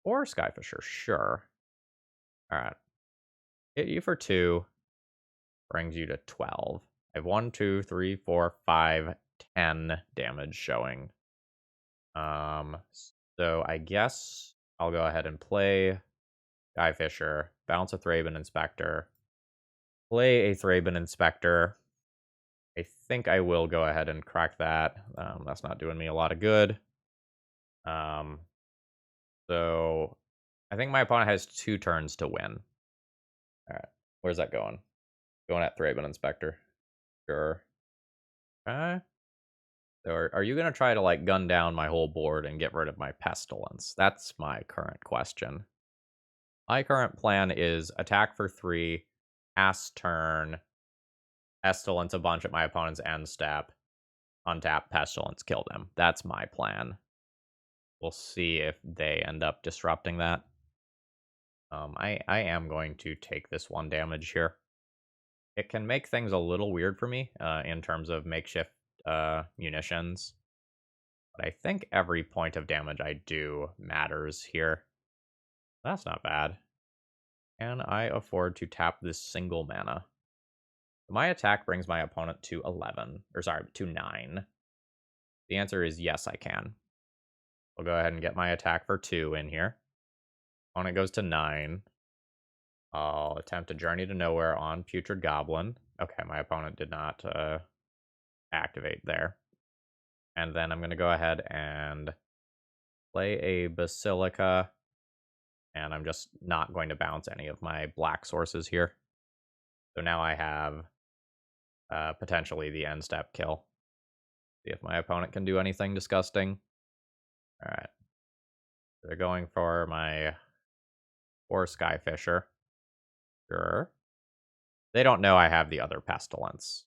Or Skyfisher, sure. Alright. Hit you for 2. Brings you to 12. I have 1, 2, 3, 4, 5, 10 damage showing. So I guess I'll go ahead and play Skyfisher, bounce a Thraben Inspector, play a Thraben Inspector. I think I will go ahead and crack that. That's not doing me a lot of good. So I think my opponent has 2 turns to win. All right, where's that going? Going at Thraben Inspector. Sure. Okay. So are you going to try to, like, gun down my whole board and get rid of my Pestilence? That's my current question. My current plan is attack for 3, pass turn, Pestilence a bunch at my opponent's end step, untap Pestilence, kill them. That's my plan. We'll see if they end up disrupting that. I am going to take this 1 damage here. It can make things a little weird for me in terms of makeshift munitions. But I think every point of damage I do matters here. That's not bad. Can I afford to tap this single mana? My attack brings my opponent to 11. Or sorry, to 9. The answer is yes, I can. I'll go ahead and get my attack for 2 in here. Opponent goes to 9. I'll attempt a Journey to Nowhere on Putrid Goblin. Okay, my opponent did not activate there. And then I'm going to go ahead and play a Basilica. And I'm just not going to bounce any of my black sources here. So now I have potentially the end step kill. See if my opponent can do anything disgusting. All right. They're going for my 4 Skyfisher. Sure. They don't know I have the other Pestilence.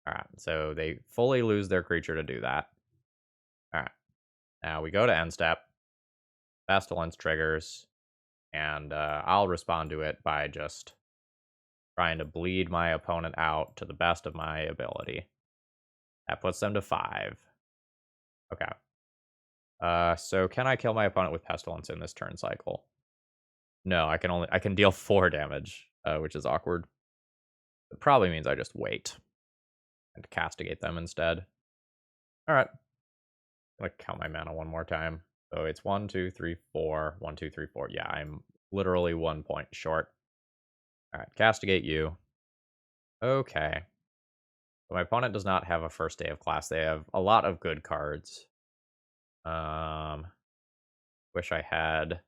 All right. So they fully lose their creature to do that. All right. Now we go to end step. Pestilence triggers. And I'll respond to it by just trying to bleed my opponent out to the best of my ability. That puts them to 5. Okay. So can I kill my opponent with Pestilence in this turn cycle? No, I can deal 4 damage, which is awkward. It probably means I just wait and castigate them instead. All right. I'm gonna count my mana 1 more time. So it's 1, 2, 3, 4. 1, 2, 3, 4. Yeah, I'm literally 1 point short. All right, castigate you. Okay. So my opponent does not have a first day of class. They have a lot of good cards. Wish I had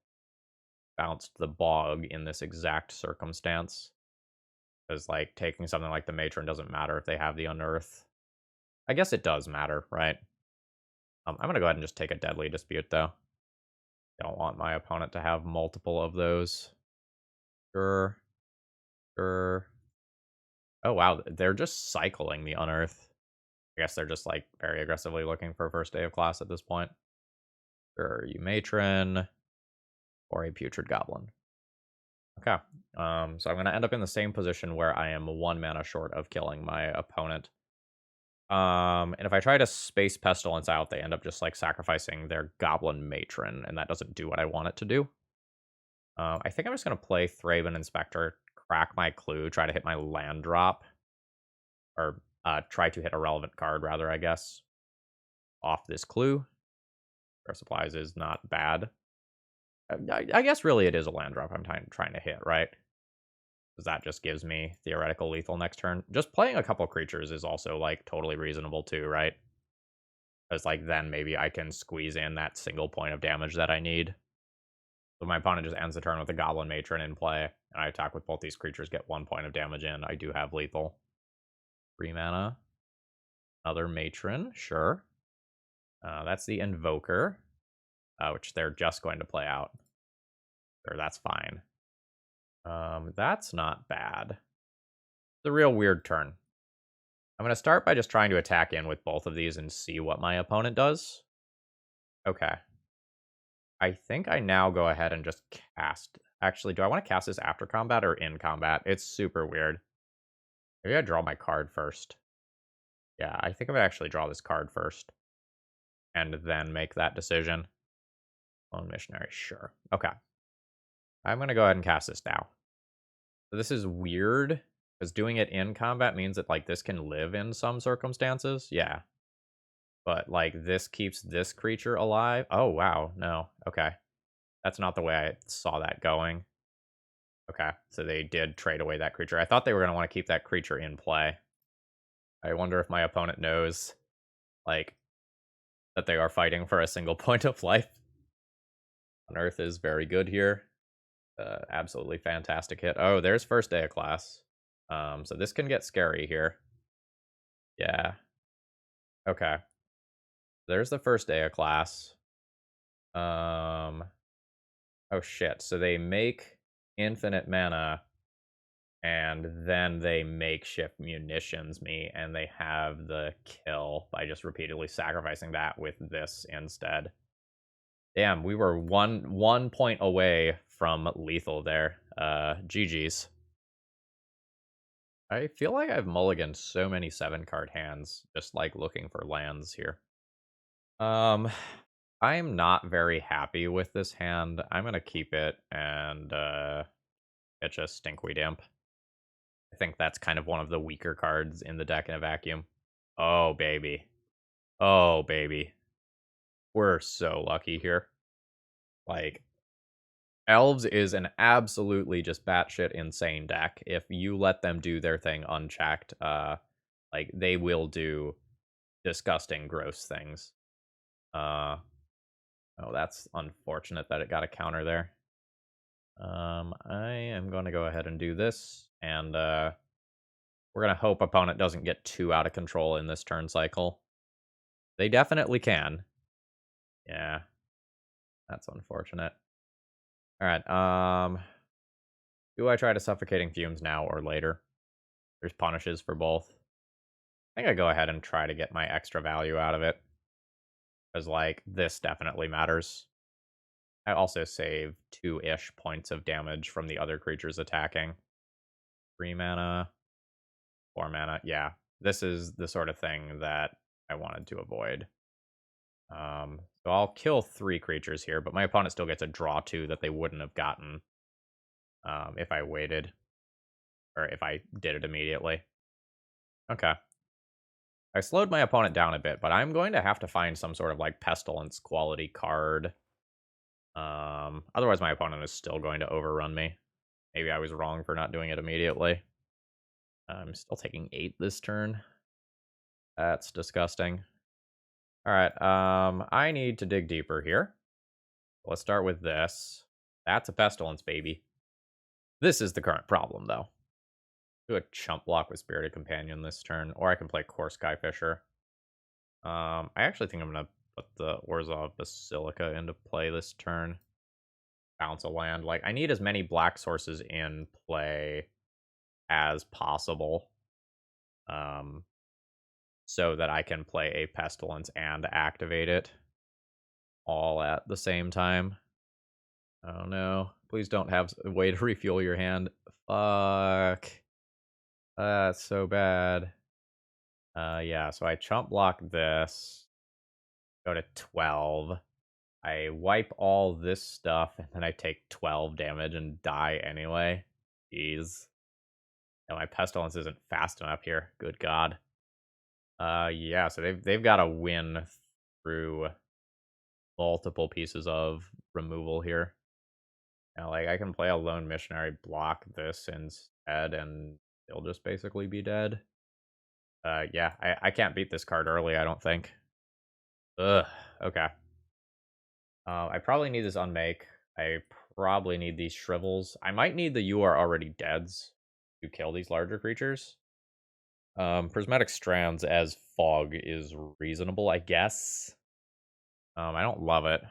bounced the bog in this exact circumstance. Because, like, taking something like the matron doesn't matter if they have the unearth. I guess it does matter, right? I'm going to go ahead and just take a deadly dispute, though. Don't want my opponent to have multiple of those. Sure. Sure. Oh, wow. They're just cycling the unearth. I guess they're just, like, very aggressively looking for first day of class at this point. Sure, you matron. Or a putrid goblin. Okay. So I'm going to end up in the same position where I am 1 mana short of killing my opponent. And if I try to space Pestilence out, they end up just, like, sacrificing their Goblin Matron, and that doesn't do what I want it to do. I think I'm just going to play Thraben Inspector, crack my clue, try to hit my land drop. Or try to hit a relevant card, rather, I guess. Off this clue. Our supplies is not bad. I guess really it is a land drop I'm trying to hit, right? Because that just gives me theoretical lethal next turn. Just playing a couple creatures is also, like, totally reasonable too, right? Because, like, then maybe I can squeeze in that single point of damage that I need. So my opponent just ends the turn with a Goblin Matron in play, and I attack with both these creatures, get 1 point of damage in. I do have lethal. 3 mana. Another Matron, sure. That's the Invoker, which they're just going to play out. Sure, that's fine. That's not bad. It's a real weird turn. I'm going to start by just trying to attack in with both of these and see what my opponent does. Okay. I think I now go ahead and just cast. Actually, do I want to cast this after combat or in combat? It's super weird. Maybe I draw my card first. Yeah, I think I'm going to actually draw this card first. And then make that decision. Lone Missionary, sure. Okay. I'm going to go ahead and cast this now. So this is weird, because doing it in combat means that, like, this can live in some circumstances. Yeah. But, like, this keeps this creature alive. Oh, wow. No. Okay. That's not the way I saw that going. Okay. So they did trade away that creature. I thought they were going to want to keep that creature in play. I wonder if my opponent knows, like, that they are fighting for a single point of life. Unearth is very good here. Absolutely fantastic hit. Oh, there's first day of class. So this can get scary here. Yeah. Okay. There's the first day of class. Oh shit. So they make infinite mana, and then they makeshift munitions me, and they have the kill by just repeatedly sacrificing that with this instead. Damn, we were one point away from lethal there. GG's. I feel like I've mulliganed so many 7-card hands, just, like, looking for lands here. I'm not very happy with this hand. I'm gonna keep it and pitch a Stinkweed Imp. I think that's kind of one of the weaker cards in the deck in a vacuum. Oh, baby. Oh, baby. We're so lucky here. Like, Elves is an absolutely just batshit insane deck. If you let them do their thing unchecked, like, they will do disgusting, gross things. Oh, that's unfortunate that it got a counter there. I am going to go ahead and do this, and we're going to hope opponent doesn't get too out of control in this turn cycle. They definitely can. Yeah, that's unfortunate. All right, do I try to Suffocating Fumes now or later? There's punishes for both. I think I go ahead and try to get my extra value out of it. Because, like, this definitely matters. I also save 2-ish points of damage from the other creatures attacking. 3 mana, 4 mana. Yeah, this is the sort of thing that I wanted to avoid. So I'll kill 3 creatures here, but my opponent still gets a draw 2 that they wouldn't have gotten if I waited. Or if I did it immediately. Okay. I slowed my opponent down a bit, but I'm going to have to find some sort of, like, Pestilence quality card. Otherwise my opponent is still going to overrun me. Maybe I was wrong for not doing it immediately. I'm still taking 8 this turn. That's disgusting. Alright, I need to dig deeper here. Let's start with this. That's a Pestilence, baby. This is the current problem, though. Do a chump block with Spirited Companion this turn, or I can play Core Skyfisher. I actually think I'm gonna put the Orzhov Basilica into play this turn. Bounce a land. Like, I need as many black sources in play as possible. So that I can play a Pestilence and activate it all at the same time. Oh no. Please don't have a way to refuel your hand. Fuck. That's so bad. Yeah, so I chump block this. Go to 12. I wipe all this stuff, and then I take 12 damage and die anyway. Jeez. And my Pestilence isn't fast enough here. Good God. Yeah, so they've got to win through multiple pieces of removal here. Now, like, I can play a Lone Missionary, block this instead, and they'll just basically be dead. Yeah, I can't beat this card early, I don't think. Ugh, okay. I probably need this Unmake. I probably need these Shrivels. I might need the You Are Already Deads to kill these larger creatures. Prismatic Strands as Fog is reasonable, I guess. I don't love it.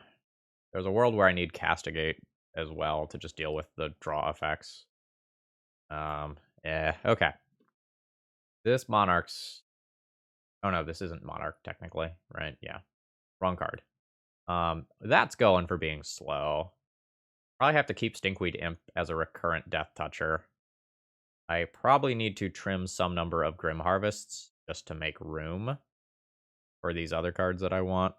There's a world where I need Castigate as well to just deal with the draw effects. Yeah, okay. This Monarch's... Oh no, this isn't Monarch, technically, right? Yeah. Wrong card. That's going for being slow. Probably have to keep Stinkweed Imp as a recurrent Death Toucher. I probably need to trim some number of Grim Harvests just to make room for these other cards that I want.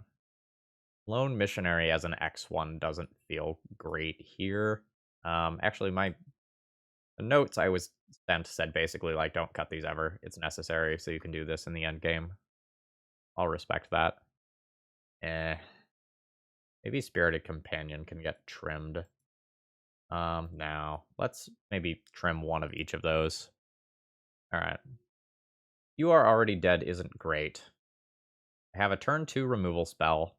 Lone Missionary as an X1 doesn't feel great here. Actually, the notes I was sent said basically, like, don't cut these ever. It's necessary, so you can do this in the end game. I'll respect that. Maybe Spirited Companion can get trimmed. Now, let's maybe trim one of each of those. Alright. You Are Already Dead isn't great. I have a turn 2 removal spell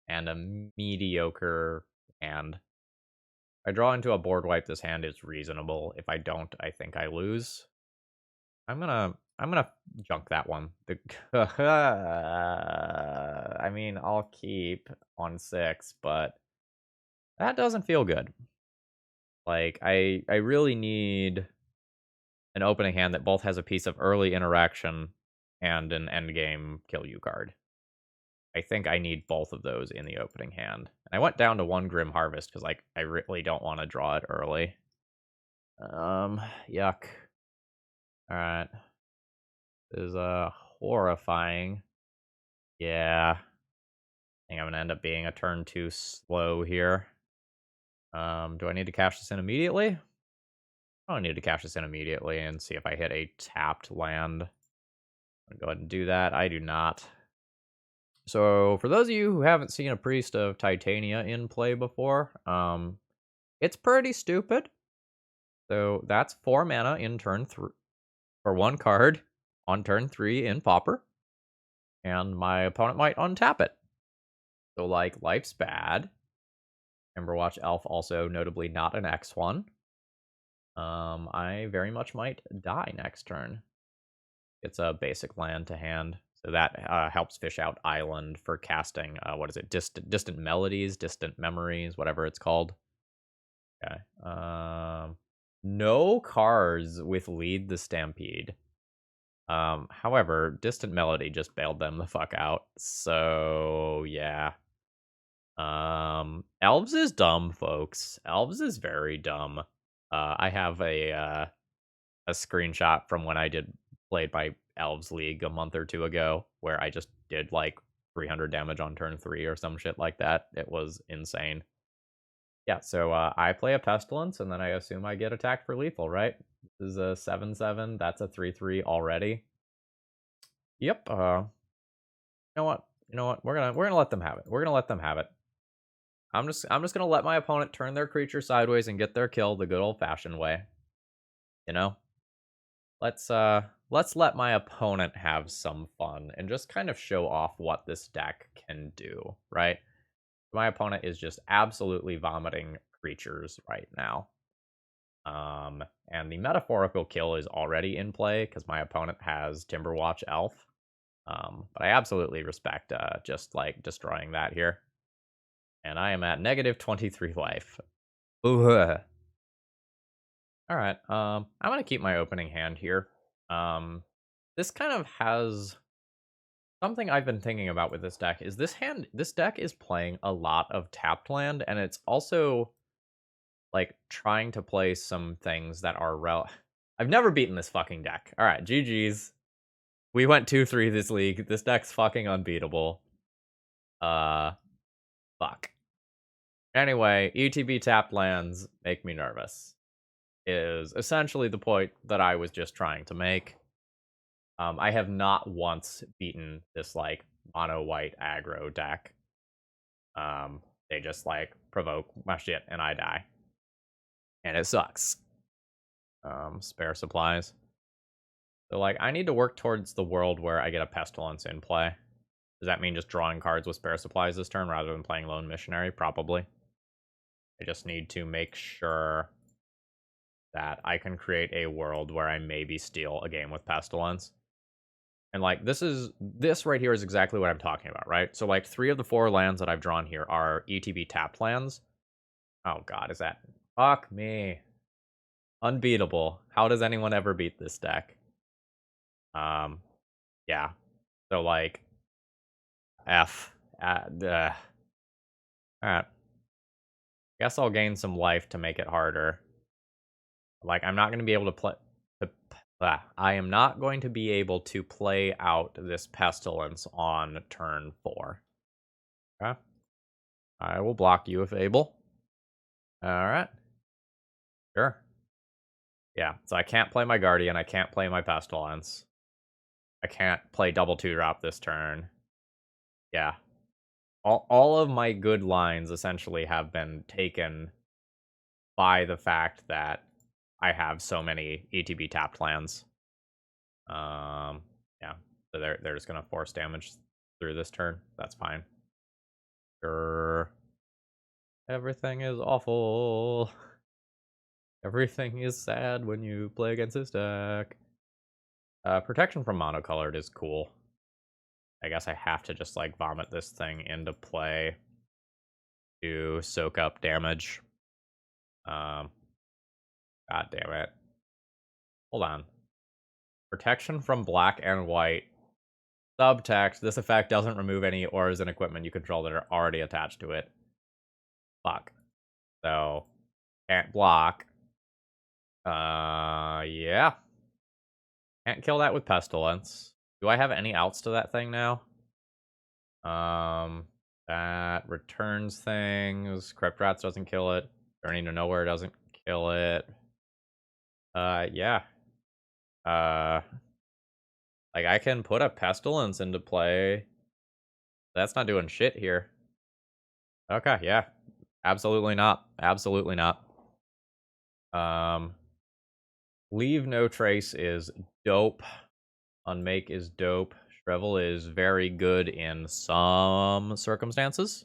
and a mediocre hand. If I draw into a board wipe, this hand is reasonable. If I don't, I think I lose. I'm gonna junk that one. I mean, I'll keep on 6, but that doesn't feel good. Like, I really need an opening hand that both has a piece of early interaction and an endgame kill you card. I think I need both of those in the opening hand. And I went down to 1 Grim Harvest because, like, I really don't want to draw it early. Yuck. Alright. This is, horrifying. Yeah. I think I'm gonna end up being a turn 2 slow here. Do I need to cash this in immediately? I don't need to cash this in immediately and see if I hit a tapped land. I'm gonna go ahead and do that. I do not. So, for those of you who haven't seen a Priest of Titania in play before, it's pretty stupid. So, that's 4 mana in turn 3, for 1 card on turn 3 in Pauper. And my opponent might untap it. So, like, life's bad. Emberwatch Elf also notably not an X1. I very much might die next turn. It's a basic land to hand. So that helps fish out Island for casting, what is it? Distant Melodies, Distant Memories, whatever it's called. Okay. No cards with Lead the Stampede. However, Distant Melody just bailed them the fuck out. So, yeah. Elves is dumb, folks. Elves is very dumb. I have a screenshot from when I played my Elves League a month or 2 ago, where I just did like 300 damage on turn 3 or some shit like that. It was insane. Yeah, so I play a Pestilence, and then I assume I get attacked for lethal, right? This is a 7/7. That's a 3/3 already. Yep. You know what? You know what? We're gonna let them have it. We're gonna let them have it. I'm just gonna let my opponent turn their creature sideways and get their kill the good old-fashioned way. You know? Let's let my opponent have some fun and just kind of show off what this deck can do, right? My opponent is just absolutely vomiting creatures right now. And the metaphorical kill is already in play because my opponent has Timberwatch Elf. But I absolutely respect just like destroying that here. And I am at negative 23 life. Ugh. All right. I'm gonna keep my opening hand here. This kind of has something I've been thinking about with this deck. Is this deck is playing a lot of tapped land, and it's also like trying to play some things that are I've never beaten this fucking deck. All right, GG's. We went 2-3 this league. This deck's fucking unbeatable. Fuck. Anyway, ETB tapped lands make me nervous. Is essentially the point that I was just trying to make. I have not once beaten this like mono white aggro deck. They just like provoke my shit and I die. And it sucks. Spare supplies. So like I need to work towards the world where I get a pestilence in play. Does that mean just drawing cards with spare supplies this turn rather than playing Lone Missionary? Probably. I just need to make sure that I can create a world where I maybe steal a game with Pestilence. And like this right here is exactly what I'm talking about, right? So like 3 of the 4 lands that I've drawn here are ETB tapped lands. Oh god, is that fuck me. Unbeatable. How does anyone ever beat this deck? Yeah. So like F. Alright. Guess I'll gain some life to make it harder. Like I'm not gonna be able to play I am not going to be able to play out this Pestilence on turn 4. Okay. I will block you if able. Alright. Sure. Yeah, so I can't play my Guardian, I can't play my Pestilence. I can't play double 2-drop this turn. Yeah. All of my good lines essentially have been taken by the fact that I have so many ETB tapped lands. Yeah. So they're just gonna force damage through this turn. That's fine. Sure. Everything is awful. Everything is sad when you play against this deck. Protection from monocolored is cool. I guess I have to just like vomit this thing into play to soak up damage. God damn it. Hold on. Protection from black and white. Subtext, this effect doesn't remove any auras and equipment you control that are already attached to it. Fuck. So, can't block. Yeah. Can't kill that with Pestilence. Do I have any outs to that thing now? That returns things. Crypt Rats doesn't kill it. Journey to Nowhere doesn't kill it. Yeah. Like I can put a Pestilence into play. That's not doing shit here. Okay, yeah. Absolutely not. Absolutely not. Leave No Trace is dope. Unmake is dope. Shrivel is very good in some circumstances.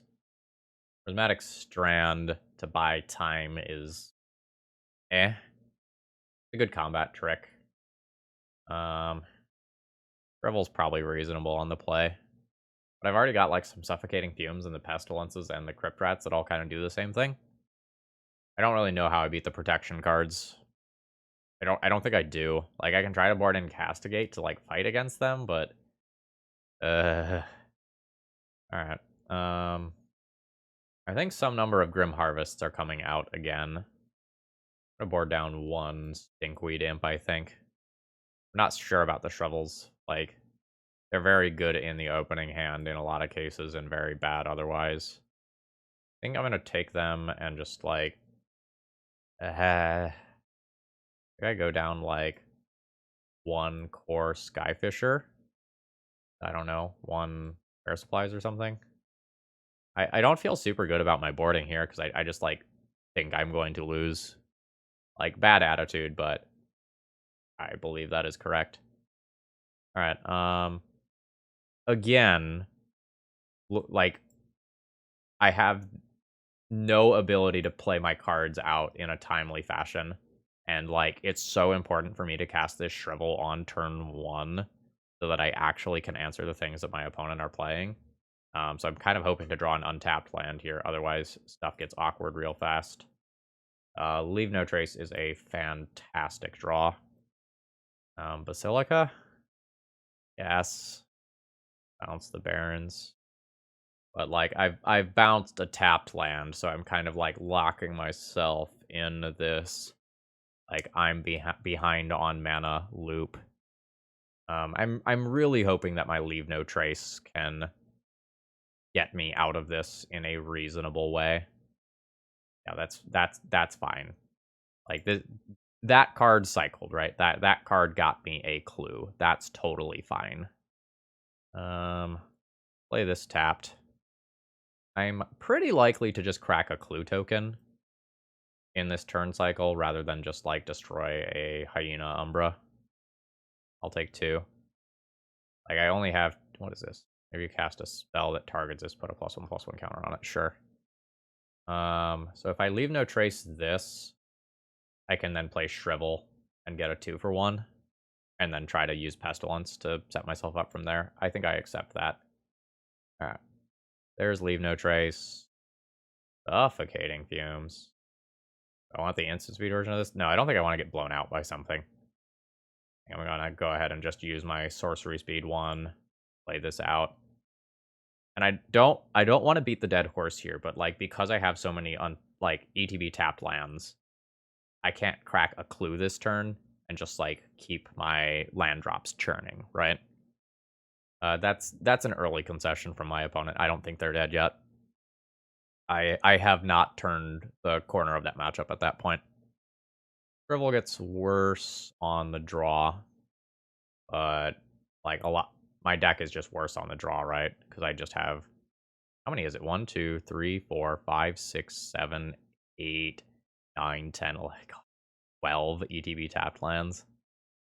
Prismatic Strand to buy time is a good combat trick. Shrivel's probably reasonable on the play. But I've already got like some Suffocating Fumes and the Pestilences and the Crypt Rats that all kind of do the same thing. I don't really know how I beat the protection cards. I don't think I do. Like I can try to board in Castigate to like fight against them, but alright. I think some number of Grim Harvests are coming out again. I'm gonna board down 1 Stinkweed Imp, I think. I'm not sure about the Shrevels. Like, they're very good in the opening hand in a lot of cases and very bad otherwise. I think I'm gonna take them and just like I go down like 1 core Skyfisher. I don't know, 1 Air Supplies or something. I don't feel super good about my boarding here because I just like think I'm going to lose. Like bad attitude, but I believe that is correct. All right. Again, like I have no ability to play my cards out in a timely fashion. And, like, it's so important for me to cast this Shrivel on turn 1 so that I actually can answer the things that my opponent are playing. So I'm kind of hoping to draw an untapped land here. Otherwise, stuff gets awkward real fast. Leave No Trace is a fantastic draw. Basilica? Yes. Bounce the Barons. But, like, I've bounced a tapped land, so I'm kind of, like, locking myself in this, like, I'm behind on mana loop. I'm really hoping that my Leave No Trace can get me out of this in a reasonable way. Yeah, that's fine. Like, that card cycled, right? That card got me a clue. That's totally fine. Play this tapped. I'm pretty likely to just crack a clue token in this turn cycle rather than just, like, destroy a Hyena Umbra. I'll take 2. Like, I only have... What is this? Maybe you cast a spell that targets this, put a +1/+1 counter on it. Sure. So if I Leave No Trace this, I can then play Shrivel and get a 2-for-1, and then try to use Pestilence to set myself up from there. I think I accept that. Alright. There's Leave No Trace. Suffocating Fumes. I want the instant speed version of this. No, I don't think I want to get blown out by something. I'm gonna go ahead and just use my sorcery speed 1, play this out. And I don't want to beat the dead horse here, but, like, because I have so many ETB tapped lands, I can't crack a clue this turn and just, like, keep my land drops churning, right? That's an early concession from my opponent. I don't think they're dead yet. I have not turned the corner of that matchup at that point. Shrivel gets worse on the draw, but, like, a lot. My deck is just worse on the draw, right? Because I just have... How many is it? 1, 2, 3, 4, 5, 6, 7, 8, 9, 10, like 12 ETB tapped lands.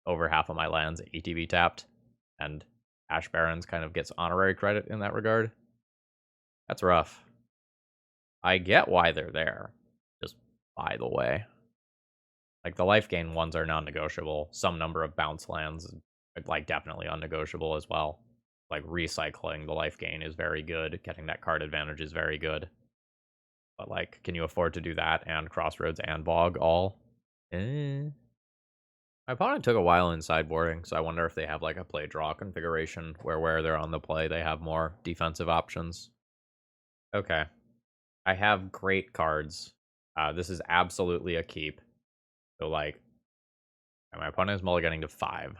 Over half of my lands ETB tapped. And Ash Barrens kind of gets honorary credit in that regard. That's rough. I get why they're there. Just by the way. Like, the life gain ones are non-negotiable. Some number of bounce lands, like, definitely unnegotiable as well. Like, recycling the life gain is very good. Getting that card advantage is very good. But, like, can you afford to do that and Crossroads and Bog all? My opponent took a while in sideboarding, so I wonder if they have, like, a play-draw configuration where they're on the play, they have more defensive options. Okay. I have great cards. This is absolutely a keep. So, like, my opponent is mulliganing to 5.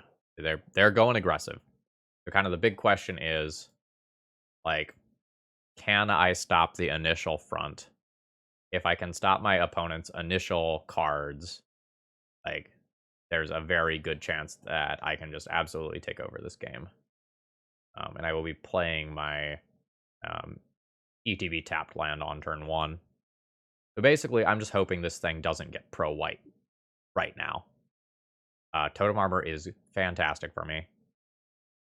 They're going aggressive. So kind of the big question is, like, can I stop the initial front? If I can stop my opponent's initial cards, like, there's a very good chance that I can just absolutely take over this game. And I will be playing my ETB tapped land on turn 1. So basically, I'm just hoping this thing doesn't get pro-white right now. Totem Armor is fantastic for me.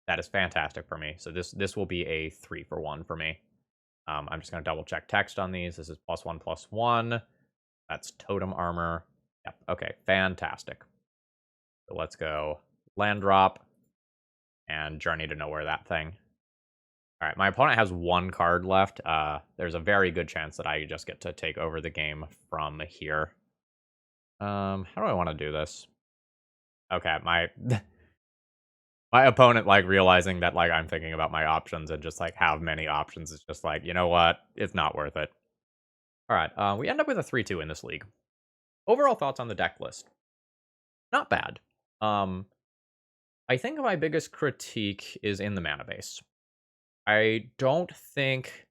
That is fantastic for me. So this will be a 3-for-1 for me. I'm just going to double check text on these. This is +1/+1. That's Totem Armor. Yep. Okay. Fantastic. So let's go land drop and Journey to Nowhere that thing. All right. My opponent has 1 card left. There's a very good chance that I just get to take over the game from here. How do I want to do this? Okay. My opponent, like, realizing that, like, I'm thinking about my options and just, like, have many options is just like, you know what? It's not worth it. All right. We end up with a 3-2 in this league. Overall thoughts on the deck list? Not bad. I think my biggest critique is in the mana base. I don't think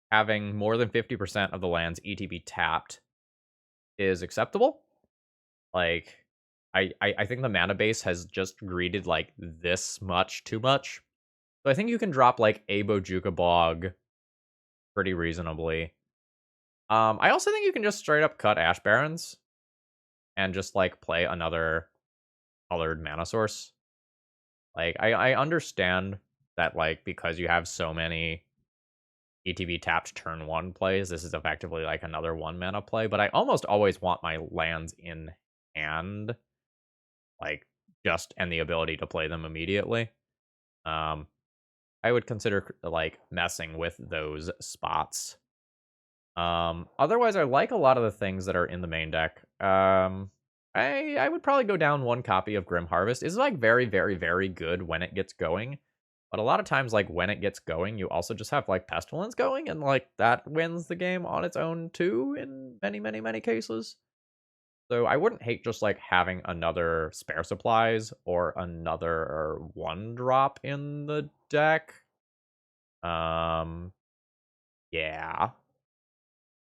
having more than 50% of the lands ETB tapped is acceptable. Like, I think the mana base has just greeted, like, this much too much. So I think you can drop, like, a Bojuka Bog pretty reasonably. I also think you can just straight up cut Ash Barrens and just, like, play another colored mana source. Like, I understand that, like, because you have so many ETB tapped turn 1 plays. This is effectively like another 1 mana play, but I almost always want my lands in hand, like, and the ability to play them immediately. Um, I would consider, like, messing with those spots. Otherwise, I like a lot of the things that are in the main deck. I would probably go down 1 copy of Grim Harvest. It's, like, very, very, very good when it gets going. But a lot of times, like, when it gets going, you also just have, like, Pestilence going, and, like, that wins the game on its own, too, in many, many, many cases. So I wouldn't hate just, like, having another Spare Supplies or another 1-drop in the deck. Yeah.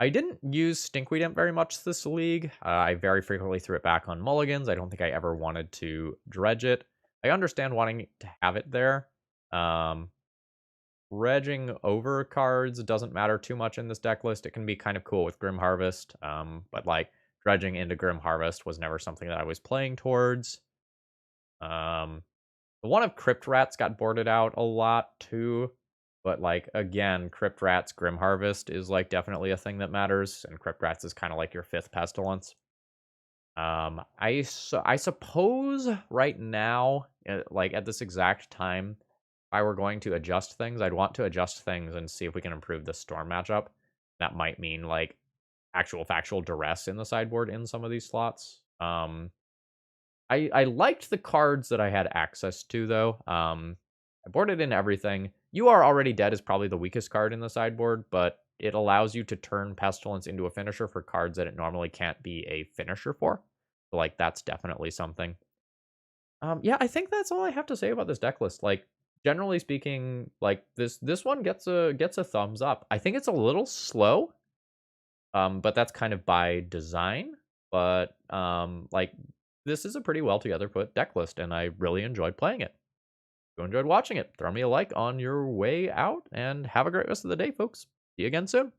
I didn't use Stinkweed Imp very much this league. I very frequently threw it back on mulligans. I don't think I ever wanted to dredge it. I understand wanting to have it there. Dredging over cards doesn't matter too much in this deck list. It can be kind of cool with Grim Harvest, but like dredging into Grim Harvest was never something that I was playing towards. The one of Crypt Rats got boarded out a lot too. But, like, again, Crypt Rats, Grim Harvest is, like, definitely a thing that matters, and Crypt Rats is kind of like your 5th Pestilence. I suppose right now, like, at this exact time, if I were going to adjust things, I'd want to adjust things and see if we can improve the Storm matchup. That might mean, like, actual factual duress in the sideboard in some of these slots. I liked the cards that I had access to, though. I boarded in everything. You Are Already Dead is probably the weakest card in the sideboard, but it allows you to turn Pestilence into a finisher for cards that it normally can't be a finisher for. So, like, that's definitely something. Yeah, I think that's all I have to say about this deck list. Like, generally speaking, like, this one gets a thumbs up. I think it's a little slow, but that's kind of by design. But, like, this is a pretty well together put deck list, and I really enjoyed playing it. If you enjoyed watching it, throw me a like on your way out, and have a great rest of the day, folks. See you again soon.